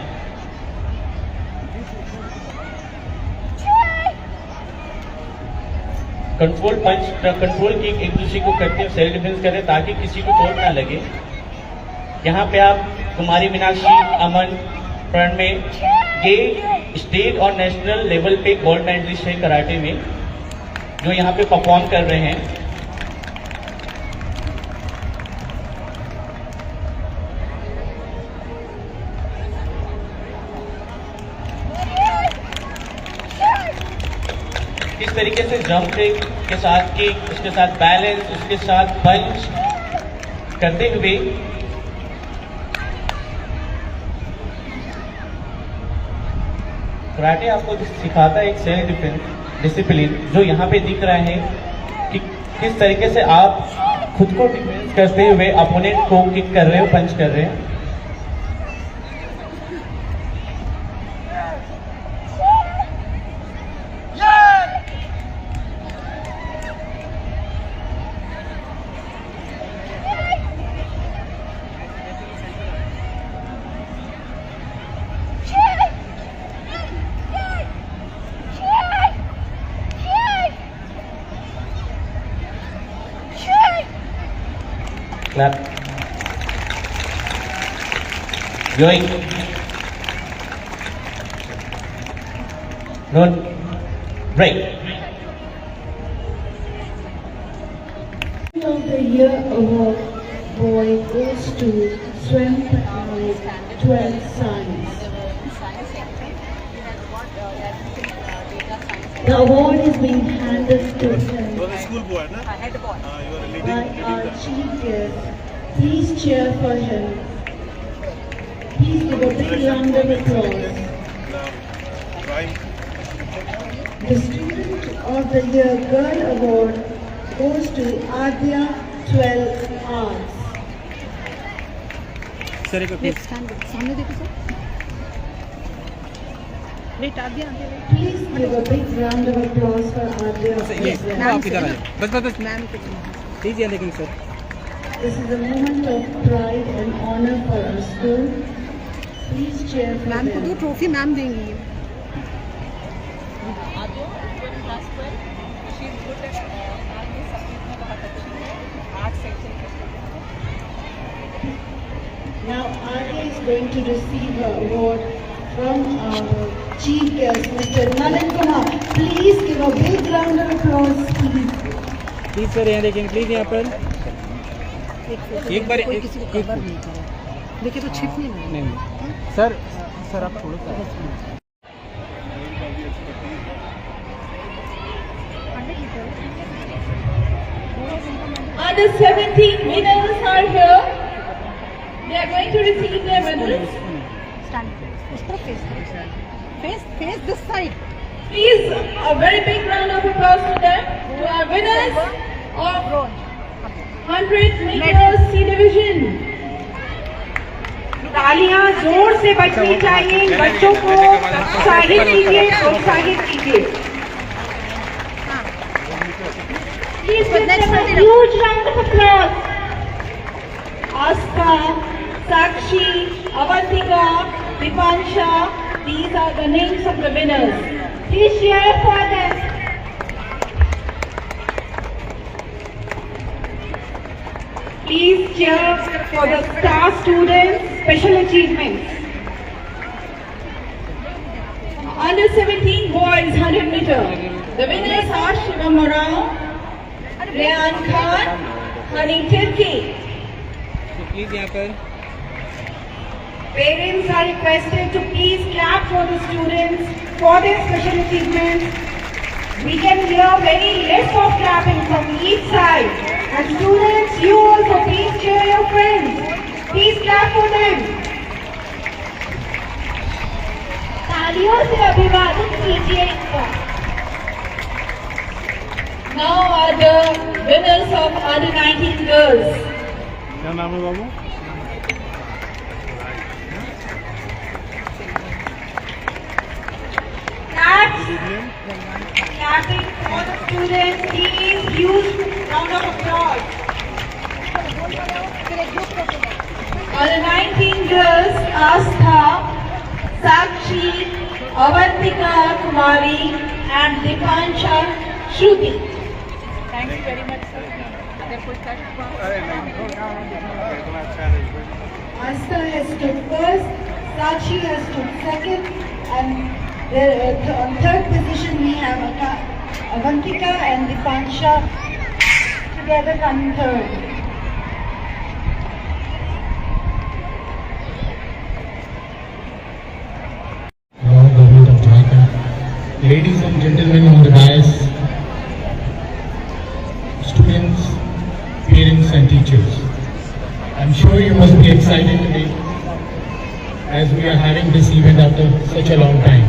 कंट्रोल पंच, कंट्रोल किक एक दूसरे को करते हैं, सेल्फ डिफेंस कर रहे हैं ताकि किसी को चोट ना लगे। यहाँ पे आप कुमारी मीनाक्षी, अमन, प्रणमय, ये स्टेट और नेशनल लेवल पे गोल्ड मेडलिस्ट है कराटे में, जो यहाँ पे परफॉर्म कर रहे हैं। किस तरीके से जंप के साथ किक, उसके साथ बैलेंस, उसके साथ पंच करते हुए कराटे आपको सिखाता है एक सेल्फ डिफेंस डिसिप्लिन, जो यहाँ पे दिख रहा है कि किस तरीके से आप खुद को डिफेंस करते हुए अपोनेंट को किक कर रहे हो, पंच कर रहे हो। Clap. Yoink. Note. Break. Of the Year Award boy goes to Swam Patnaik, 12 Science. The award is being handed to him. You are a school boy, na? Head boy. You are a by our chief guest. Please cheer for him. Please give a big round of applause. The Student of the Year Girl Award goes to Adya 12 Arts. Sir एक सामने देखो sir wait आगे आगे Please give a big round of applause for Adya. आप इधर आए बस ma'am दीजिए लेकिन sir This is a moment of pride and honor for our school. Please cheer for ma'am को them. दो ट्रॉफी मैम देंगी Now Adya is going to receive her award from our chief guest, Mr. Nalin Kumar. Please give a big round of applause, please. Please sir यहाँ देखेंगे please यहाँ पर एक बार कोई किसी को कवर नहीं करा देखिए तो छिप नहीं रहा नहीं सर सर आप थोड़ा सा Under 17 winners are here. They are going to receive their medals. Stand उस तरफ face this side Please, a very big round of applause to them, to our winners of 100 meters C division. तालियां जोर से बजनी चाहिए बच्चों को प्रोत्साहित कीजिए Please give them a huge round of applause. Asta, Sakshi, Avantika, Dipansha, these are the names of the winners. Please cheer for them. Please cheer for the star students special achievements Under 17 boys 100 meter. The winners are Shivam Morao, Rayan Khan, Honey Tirki. Please यहाँ पर Parents are requested to please clap for the students for their special achievements. We can hear very less of clapping from each side. And students, you also please cheer your friends. Please clap for them. तालियों से अभिवादन कीजिए इनको. Now are the winners of under 19 girls. क्या नाम है बाबू Clapping for the students. Please huge round of applause. Under 19 girls, Astha, Sakshi, Avantika Kumari and Dipansha Shruti. Thank you very much, sir. Asta has stood first, Sakshi has stood second, and on third position we have Avantika and Dipansha together coming third. Government of Jharkhand, ladies and gentlemen on the dais, students, parents and teachers. I'm sure you must be excited today as we are having this event after such a long time.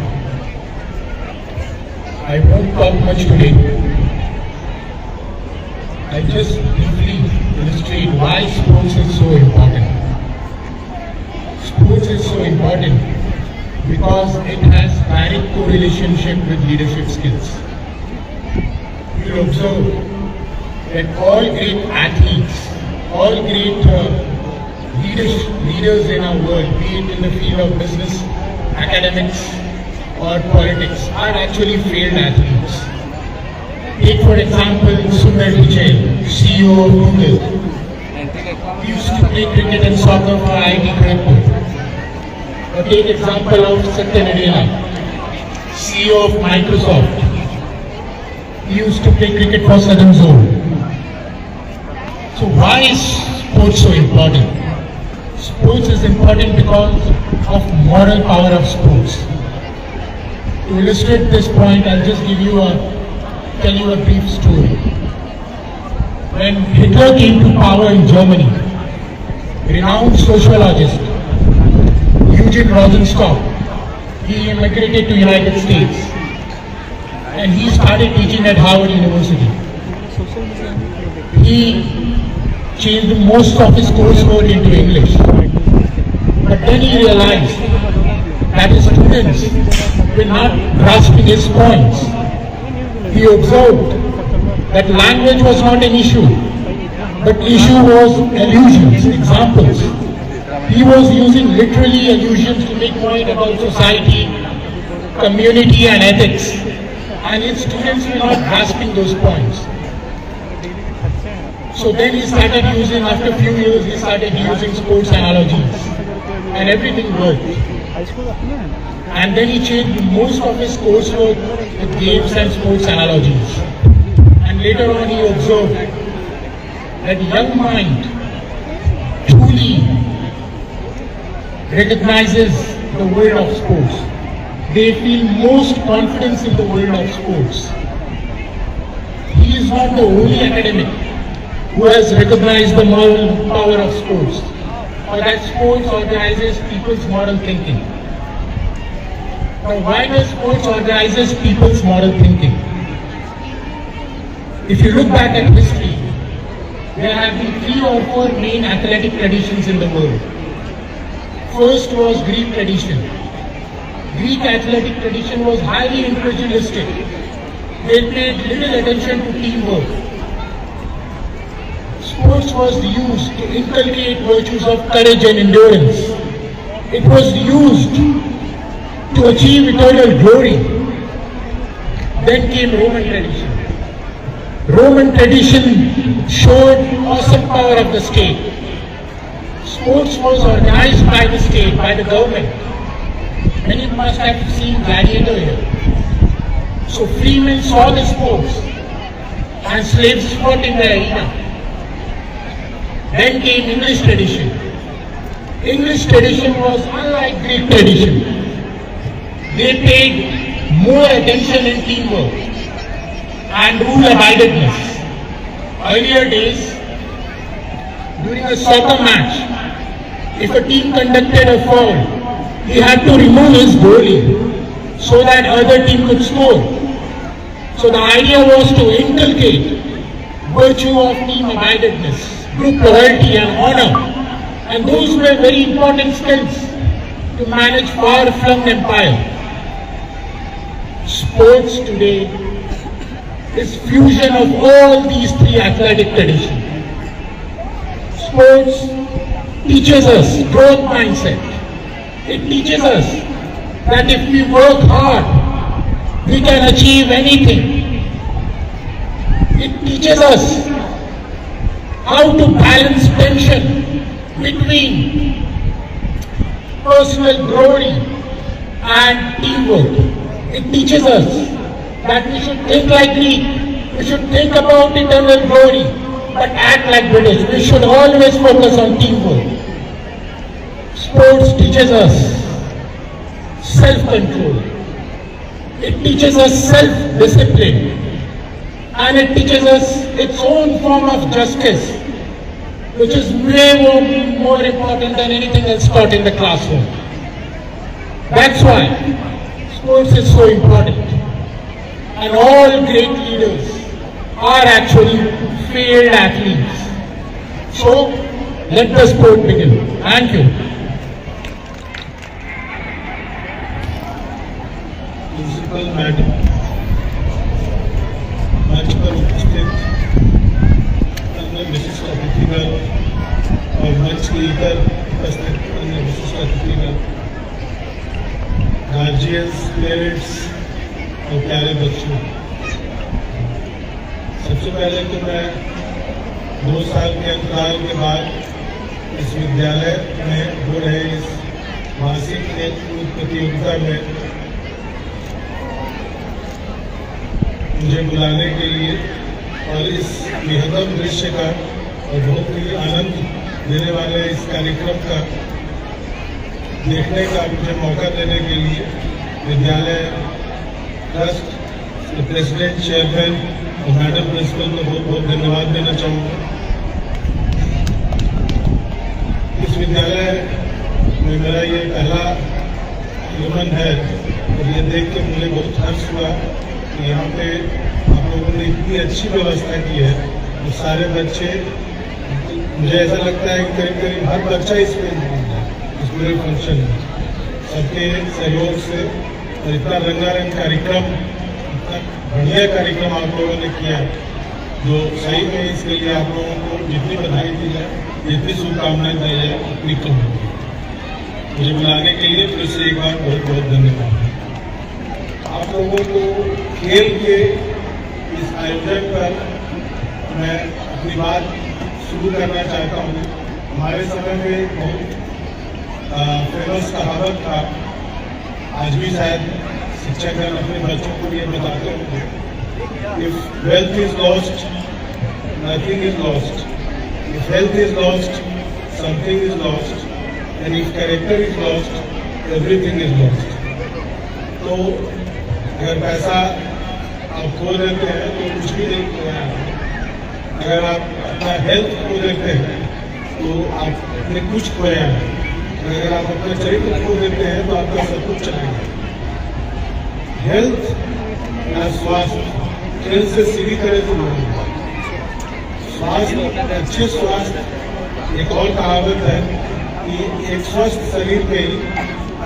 I won't talk much today. I'll just briefly illustrate why sports is so important. Sports is so important because it has direct correlation with leadership skills. You'll observe that all great athletes, all great leaders in our world, be it in the field of business, academics or politics, are actually failed athletes. Take for example Sundar Pichai, CEO of Google. He used to play cricket and soccer for IIT Kharagpur. Or take example of Satya Nadella, CEO of Microsoft. He used to play cricket for Southern Zone. So why is sports so important? Sports is important because of moral power of sports. To illustrate this point, I'll just tell you a brief story. when Hitler came to power in Germany, renowned sociologist Eugen Rosenstock, he immigrated to United States and he started teaching at Harvard University. He changed most of his coursework into English. But then he realized that his students were not grasping his points. He observed that language was not an issue, but issue was allusions, examples. He was using literally allusions to make point about society, community and ethics. And his students were not grasping those points. So then he started using, after a few years, he started using sports analogies. And everything worked. And then he changed most of his coursework with games and sports analogies. And later on he observed that young mind truly recognizes the world of sports. They feel most confidence in the world of sports. He is not the only academic who has recognized the moral power of sports, or that sports organizes people's moral thinking. Now, why does sports organizes people's moral thinking? If you look back at history, there have been 3 or 4 main athletic traditions in the world. First was Greek tradition. Greek athletic tradition was highly individualistic. They paid little attention to teamwork. Sports was used to inculcate virtues of courage and endurance. It was used to achieve eternal glory. Then came Roman tradition. Roman tradition showed awesome power of the state. Sports was organized by the state, by the government. Many must have seen Gladiator here. So freemen saw the sports and slaves fought in the arena. Then came English tradition. English tradition was unlike Greek tradition. They paid more attention in teamwork and rule-abidedness. Earlier days, during a soccer match, if a team conducted a foul, he had to remove his goalie so that other team could score. So the idea was to inculcate virtue of team-abidedness, group loyalty and honor, and those were very important skills to manage far-flung empire. Sports today is fusion of all these 3 athletic traditions. Sports teaches us growth mindset. It teaches us that if we work hard, we can achieve anything. It teaches us how to balance tension between personal glory and teamwork. It teaches us that we should think like Greek, we should think about eternal glory, but act like British. We should always focus on teamwork. Sports teaches us self-control. It teaches us self-discipline. And it teaches us its own form of justice, which is way more important than anything else taught in the classroom. That's why sports is so important. And all great leaders are actually failed athletes. So, let the sport begin. Thank you. Principal madam, मंच पर उपस्थित अन्य विशिष्ट अतिथिगण और मंच के इतर उपस्थित अन्य विशिष्ट अतिथिगण, गार्जियंस, पेरेंट्स और प्यारे बच्चों, सबसे पहले तो मैं 2 साल के अंतराल के बाद इस विद्यालय में हो रहे इस मासिक खेल कूद प्रतियोगिता में मुझे बुलाने के लिए और इस बेहतरीन दृश्य का और बहुत ही आनंद देने वाले इस कार्यक्रम का देखने का मुझे मौका देने के लिए विद्यालय ट्रस्ट, प्रेसिडेंट, चेयरमैन और मैडम प्रिंसिपल को बहुत बहुत धन्यवाद देना चाहूँगा। इस विद्यालय में मेरा ये पहला आगमन है और ये देख के मुझे बहुत हर्ष हुआ कि यहाँ पे आप लोगों ने इतनी अच्छी व्यवस्था की है और सारे बच्चे, मुझे ऐसा लगता है कि करीब करीब हर बच्चा इसमें इंवॉल्व है इस पूरे फंक्शन में, सबके सहयोग से। और इतना रंगारंग कार्यक्रम, इतना बढ़िया कार्यक्रम आप लोगों ने किया है, जो सही में इसके लिए आप लोगों को जितनी बधाई दी जाए, जितनी शुभकामनाएं दी जाए उतनी कम होगी। मुझे बुलाने के लिए फिर से एक बार बहुत बहुत धन्यवाद। आप लोगों को खेल के इस आयोजन पर मैं अपनी बात शुरू करना चाहता हूँ। हमारे समय में बहुत फेमस कहावत था, आज भी शायद शिक्षकगण अपने बच्चों को ये बताते होंगे, if wealth is lost nothing is lost, if health is lost something is lost, and if character is lost everything is lost. तो अगर पैसा आप खो देते हैं तो कुछ भी नहीं खोया है, अगर आप अपना हेल्थ खो देते हैं तो आपने कुछ खोया है, अगर आप अपना चरित्र खो देते हैं तो आपका सब कुछ चलेगा। हेल्थ या स्वास्थ्य खेल से सीधी तरह से जुड़ा, स्वास्थ्य, अच्छे स्वास्थ्य, एक और कहावत है कि एक स्वस्थ शरीर में ही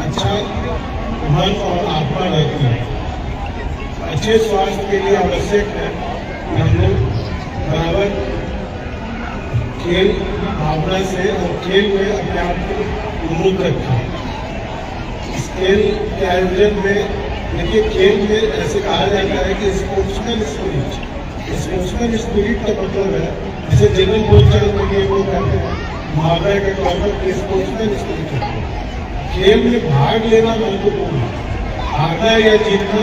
अच्छा मन और आत्मा रहती है। अच्छे स्वास्थ्य के लिए आवश्यक है कि हम लोग बराबर खेल भावना से और खेल में अपने आप को उन्मुख रखें। इस खेल के आयोजन में देखिए, खेल में ऐसे कहा जाता है कि स्पोर्ट्समैन स्पिरिट, स्पोर्ट्समैन स्पिरिट का मतलब है, जैसे जनरल बोलचाल में ये वो कहते हैं, मुहावरा के तौर पर स्पोर्ट्समैन स्पिरिट है। खेल में भाग लेना महत्वपूर्ण है, हारना या जीतना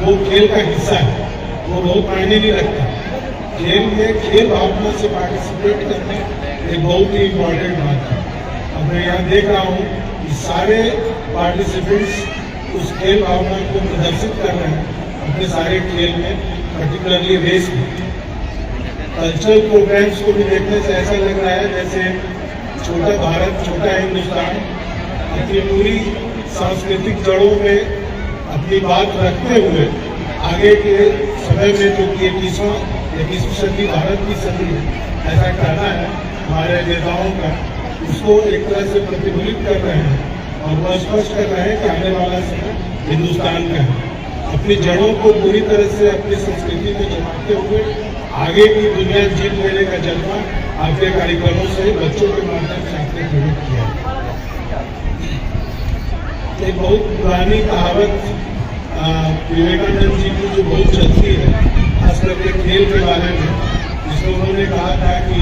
वो खेल का हिस्सा है, वो बहुत मायने नहीं रखता। खेल में खेल भावना से पार्टिसिपेट करना एक बहुत ही इम्पोर्टेंट बात है। अब मैं यहाँ देख रहा हूँ कि सारे पार्टिसिपेंट्स उस खेल भावना को प्रदर्शित कर रहे हैं अपने सारे खेल में, पर्टिकुलरली रेस में। कल्चरल प्रोग्राम्स को भी देखने से ऐसा लग रहा है जैसे छोटा भारत, छोटा हिंदुस्तान अपनी पूरी सांस्कृतिक जड़ों में अपनी बात रखते हुए आगे के समय में, जो कि 21वीं सदी भारत की सदी है, ऐसा कहना है हमारे नेताओं का, उसको एक तरह से प्रतिफलित कर रहे हैं और वह स्पष्ट कर रहे हैं कि आने वाला समय हिंदुस्तान का है। अपनी जड़ों को पूरी तरह से अपनी संस्कृति में जमाते हुए आगे की दुनिया जीत लेने का जज्बा आपके कार्यक्रमों से बच्चों के माध्यम से आपने प्रेरित किया। एक बहुत पुरानी कहावत विवेकानंद जी की जो बहुत चलती है, खास करके खेल के बारे में, जिसमें उन्होंने कहा था कि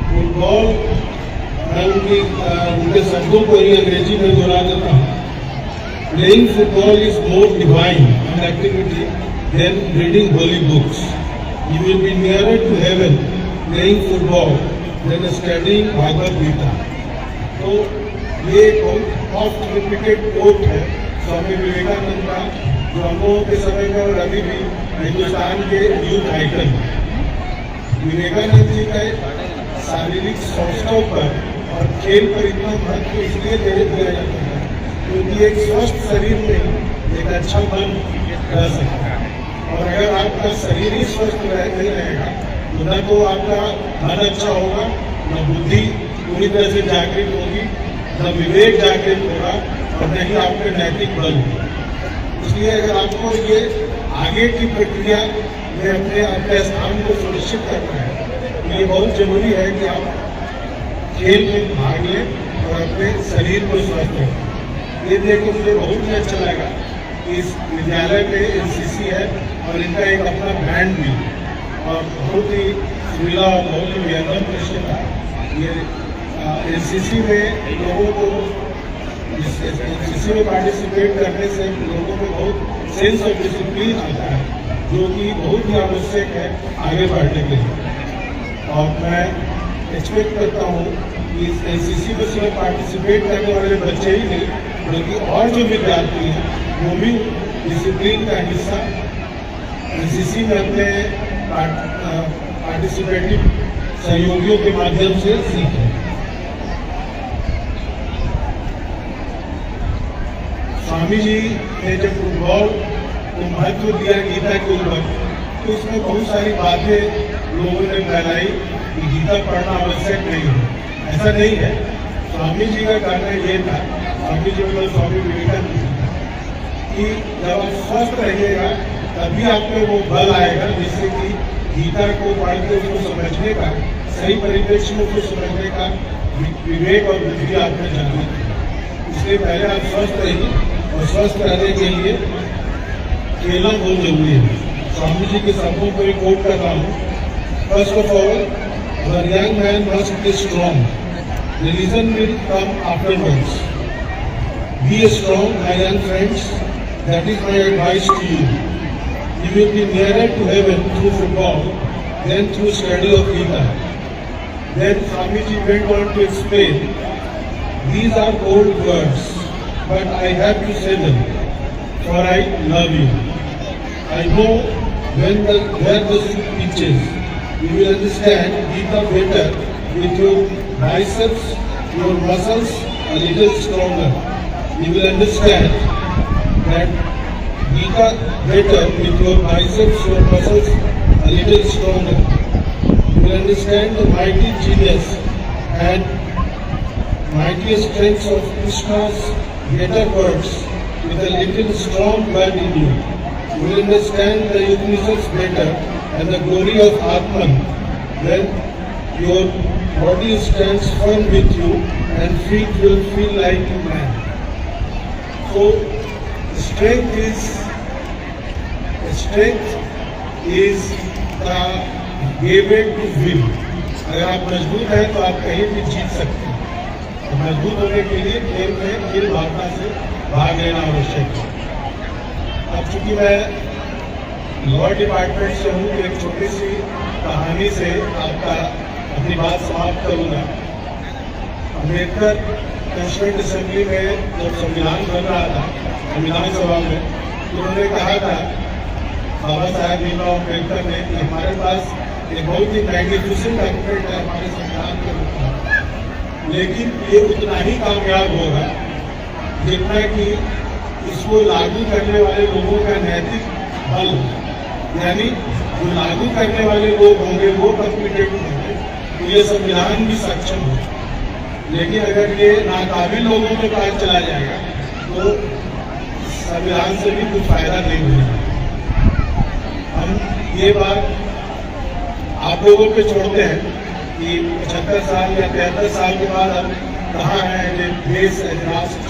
फुटबॉल, मैं उनके शब्दों को ही अंग्रेजी में दोहरा देता हूँ, playing football is more divine an activity than reading holy books. You will be nearer to heaven playing football than studying Bhagavad Gita. तो ये बहुत ऑफ्ट रिपीटेड कोट है स्वामी विवेकानंद का, जो हम लोगों के समय में और अभी भी हिंदुस्तान के यूथ आइकन है। विवेकानंद जी का शारीरिक स्वास्थ्य पर और खेल पर इतना महत्व इसलिए दिया जाता है क्योंकि एक स्वस्थ शरीर में एक अच्छा मन रह सकता है, और अगर आपका शरीर ही स्वस्थ नहीं रहेगा तो न तो आपका मन अच्छा होगा, न बुद्धि पूरी तरह से जागृत होगी, न विवेक जागृत होगा, और न ही आपके नैतिक बल होगा। इसलिए अगर आपको ये आगे की प्रक्रिया में अपने स्थान को सुनिश्चित करना है तो ये बहुत जरूरी है कि आप खेल में भाग लें और अपने शरीर को स्वस्थ रखें। ये देख के मुझे बहुत ही अच्छा लगा कि इस विद्यालय में एनसीसी है और इनका एक अपना बैंड भी, और बहुत ही सुरीला और बहुत ही व्यंजन दृश्य था। ये एनसीसी में लोगों को, एनसीसी में पार्टिसिपेट करने से लोगों को बहुत सेंस ऑफ डिसिप्लिन आता है, जो कि बहुत ही आवश्यक है आगे बढ़ने के लिए। और मैं एक्सपेक्ट करता हूँ कि इस एनसीसी में सिर्फ पार्टिसिपेट करने वाले बच्चे ही नहीं, बल्कि और जो विद्यार्थी हैं वो भी डिसिप्लिन का हिस्सा एनसीसी में अपने पार्टिसिपेटिव सहयोगियों के माध्यम से सीखे। स्वामी जी ने जब फुटबॉल को महत्व दिया गीता के ऊपर, तो उसमें बहुत सारी बातें लोगों ने फैलाई कि गीता पढ़ना आवश्यक नहीं है। ऐसा नहीं है। स्वामी जी का कहना ये था, स्वामी जी मतलब स्वामी विवेकानंद कि जब आप स्वस्थ रहिएगा तभी आप में वो बल आएगा जिससे कि गीता को पढ़ के उसको समझने का, सही परिप्रेक्ष्य में उसको समझने का विवेक और बुद्धि आप में जागृत है। इसलिए पहले आप स्वस्थ रहिए, और स्वस्थ रहने के लिए खेलना बहुत जरूरी है। स्वामी जी के शब्दों को एक कोट कर रहा हूँ। First of all, the young man must be strong, religion will come afterwards. Be strong my young friends, that is my advice to you. You will be nearer to heaven through football than through study of Gita. Then Swamiji went on to explain, these are old words, but I have to say them, for I love you. I know where the soup pinches. You will understand Gita better with your biceps, your muscles a little stronger. You will understand that Gita better with your biceps, your muscles a little stronger. You will understand the mighty genius and mighty strengths of Krishna's greater words with a little strong blood in you. You will understand the Upanishads better and the glory of Atman when your body stands firm with you and feet will feel like a man. So, strength is the gateway to win. अगर आप मजबूत हैं तो आप कहीं भी जीत सकते हैं। और मजबूत होने के लिए खेल में खेल भावना से भाग लेना आवश्यक है। अब चूंकि मैं लॉ डिपार्टमेंट से हूँ, एक छोटी सी कहानी से आपका अपनी बात समाप्त करूँगा। अम्बेडकर कॉन्स्टिट्यूएंट असेंबली में जब संविधान बन रहा था, संविधान सभा में, तो उन्होंने कहा था बाबा साहेब भीमराव अम्बेडकर ने कि हमारे पास एक बहुत ही मैग्निफिसेंट डॉक्यूमेंट है हमारे संविधान के रूप, लेकिन ये उतना ही कामयाब होगा जितना कि इसको लागू करने वाले लोगों का नैतिक बल, यानी जो लागू करने वाले लोग होंगे वो कम्पिटेंट होंगे, तो ये संविधान भी सक्षम हो। लेकिन अगर ये नाकाबिल लोगों के पास चला जाएगा तो संविधान से भी कुछ फायदा नहीं मिलेगा। हम ये बात आप लोगों पे छोड़ते हैं कि 75 साल या 73 साल के बाद हम कहाँ हैं देश राष्ट्र।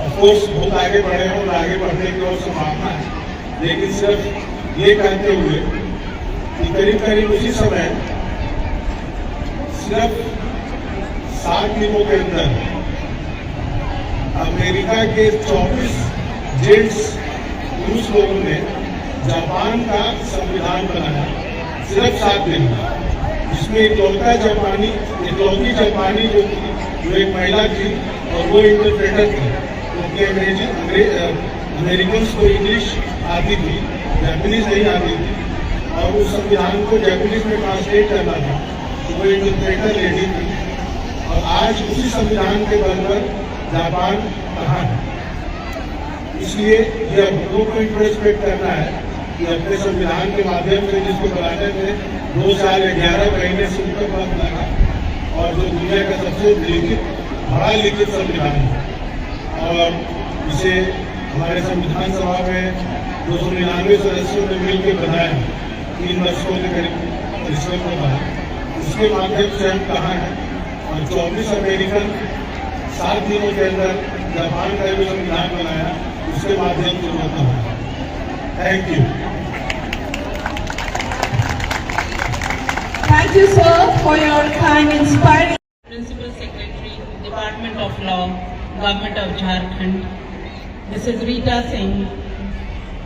ऑफकोर्स बहुत आगे बढ़े हैं और आगे बढ़ने की और संभावना है, लेकिन सिर्फ ये कहते हुए कि करीब करीब उसी समय सिर्फ 7 दिनों के अंदर अमेरिका के 24 जेंट्स पुरुष लोगों ने जापान का संविधान बनाया, सिर्फ 7 दिन, जिसमें इकलौती जापानी जो एक महिला थी और वो इंटरप्रेटर थी, उनके अमेरिकन को इंग्लिश आती थी, जापानीज नहीं आती थी, और उस संविधान को जापानीज में ट्रांसलेट करना था, तो वो इंटरप्रेटर लेडी थी। और आज उसी संविधान के बल पर जापान कहाँ है। इसलिए यह लोगों को इंटरेस्पेक्ट करना है कि अपने संविधान के माध्यम से, जिसको बनाने में 2 साल 11 महीने से ऊपर वक्त लगा, और जो दुनिया का सबसे बड़ा लिखित संविधान है, और इसे हमारे संविधान सभा में 299 सदस्यों ने मिलकर बनाया, 3 वर्षों के करीब परिश्रम में बना। इसके माध्यम से हम कहाँ हैं, और 24 अमेरिकन 7 दिनों के अंदर जापान का भी संविधान बनाया, उसके माध्यम से होता है। Thank you. Thank you, sir, for your kind, inspiring. Principal Secretary, Department of Law, Government of Jharkhand. This is Rita Singh.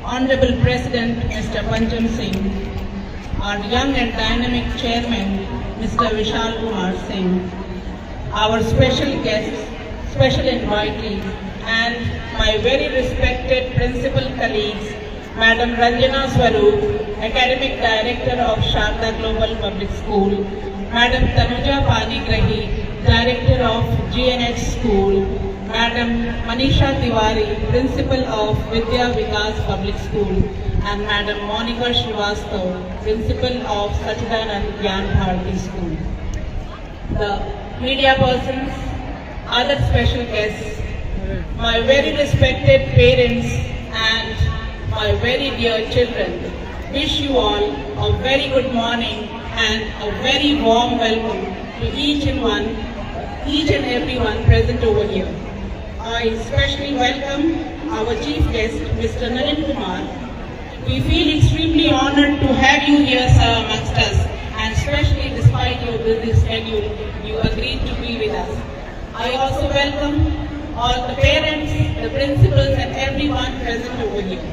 Honorable President, Mr. Pancham Singh. Our young and dynamic Chairman, Mr. Vishal Kumar Singh. Our special guests, special invitees, and my very respected principal colleagues, Madam Ranjana Swaroop, Academic Director of Sharda Global Public School, Madam Tanuja Panigrahi, Director of GNH School, Madam Manisha Tiwari, Principal of Vidya Vikas Public School, and Madam Monica Srivastav, Principal of Sachidanand Gyan Bharati School. The media persons, other special guests, my very respected parents and my very dear children, wish you all a very good morning and a very warm welcome to each and everyone present over here. I especially welcome our chief guest, Mr. Nalin Kumar. We feel extremely honored to have you here, sir, amongst us, and especially despite your busy schedule, you agreed to be with us. I also welcome all the parents, the principals, and everyone present over here.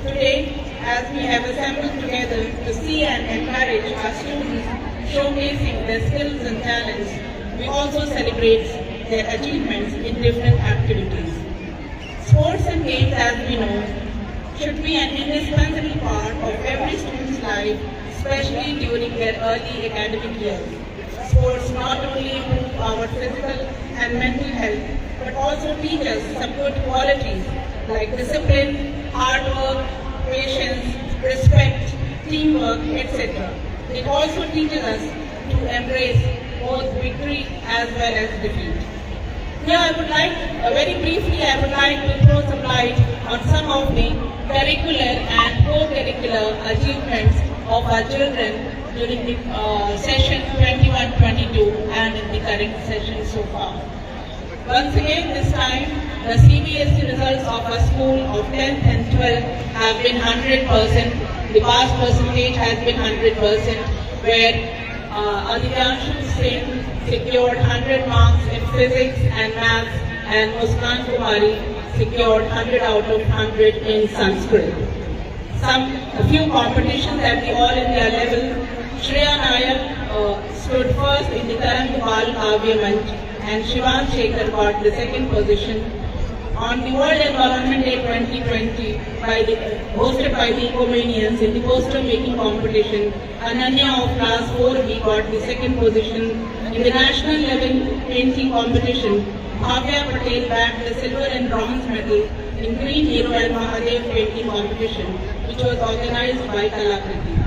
Today, as we have assembled together to see and encourage our students showcasing their skills and talents, we also celebrate their achievements in different activities. Sports and games, as we know, should be an indispensable part of every student's life, especially during their early academic years. Sports not only improve our physical and mental health, but also teach us some good qualities like discipline, hard work, patience, respect, teamwork, etc. It also teaches us to embrace both victory as well as defeat. Here I would like, very briefly, I would like to throw some light on some of the curricular and co-curricular achievements of our children during the session 21-22 and in the current session so far. Once again, this time, the CBSE results of our school of 10th and 12th have been 100%. The pass percentage has been 100%, where Adityanshu Singh secured 100 marks in physics and maths, and Muskan Kumari secured 100 out of 100 in Sanskrit. A few competitions at the All India level. Shreya Nayak stood first in the Tarang Bal Kavya Manch, and Shivan Shekhar got the second position. On the World Environment Day 2020, hosted by the Ecomanians in the poster making competition, Ananya of class 4B got the second position. In the national level painting competition, Bhavya Patel bagged the silver and bronze medal in Green Hero and Mahadev painting competition, which was organized by Kalakriti.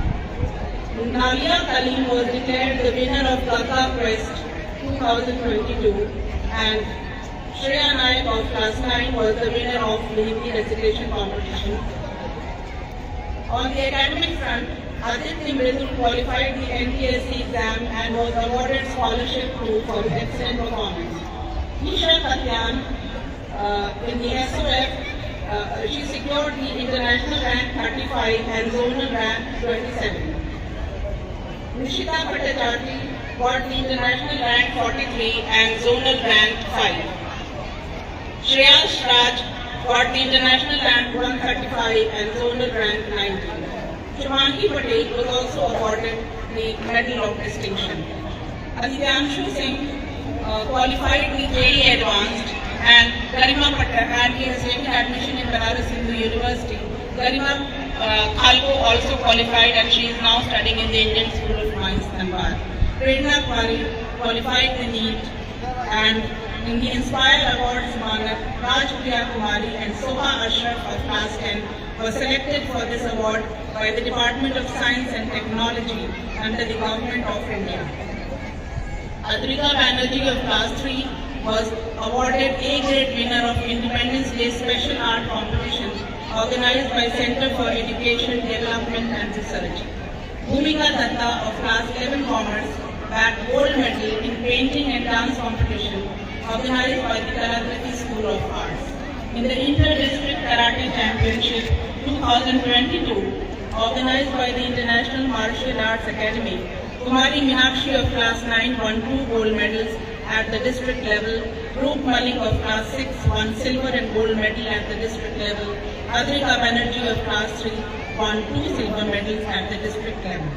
Nalia Kalim was declared the winner of Kaka Quest 2022, and Shreya Nayak of class 9 was the winner of the Hindi recitation competition. On the academic front, Aditya Mridul qualified the NTSC exam and was awarded scholarship for his excellent performance. Nisha Katyan in the SOF, she secured the international rank 35 and zonal rank 27. Nishita Bhattacharya got the international rank 43 and zonal rank 5. Shreyash Raj got the international rank 135 and zonal rank 90. Shubhangi Patel was also awarded the Medal of Distinction. Adityanshu Singh qualified the JEE Advanced, and Garima Patel had his taken admission in Banaras Hindu University. Garima Khalko also qualified, and she is now studying in the Indian School of Mines, Dhanbad. Prerna Kwari qualified the NEET, and in the Inspire Awards, Rajpriya Kumari and Soha Ashraf of class 10 were selected for this award by the Department of Science and Technology under the Government of India. Adrika Banerjee of class 3 was awarded A-grade winner of Independence Day Special Art Competition organized by Center for Education, Development and Research. Bhumika Datta of class 11 Commerce bagged gold medal in painting and dance competition organized by the Kalakriti School of Arts. In the Inter-District Karate Championship 2022, organized by the International Martial Arts Academy, Kumari Meenakshi of class 9 won 2 gold medals at the district level. Roop Malik of class 6 won silver and gold medal at the district level. Adrika Banerjee of class 3 won 2 silver medals at the district level.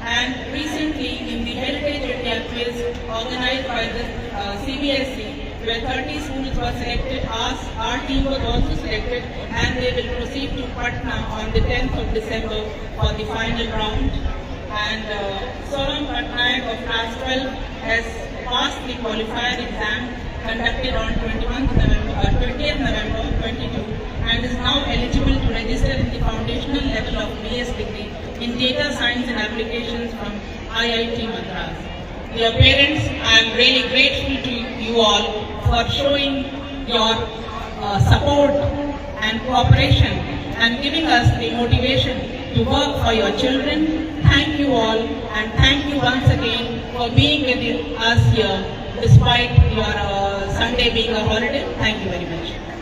And recently, in the Heritage India Quiz organized by the CBSE, where 30 schools were selected. Our team was also selected, and they will proceed to Patna on the 10th of December for the final round. And Sonam Patnaik of class 12 has passed the qualifier exam conducted on 20th November 22 and is now eligible to register in the foundational level of BS degree in data science and applications from IIT Madras. Dear parents, I am really grateful to you all for showing your support and cooperation and giving us the motivation to work for your children. Thank you all, and thank you once again for being with us here despite your Sunday being a holiday. Thank you very much.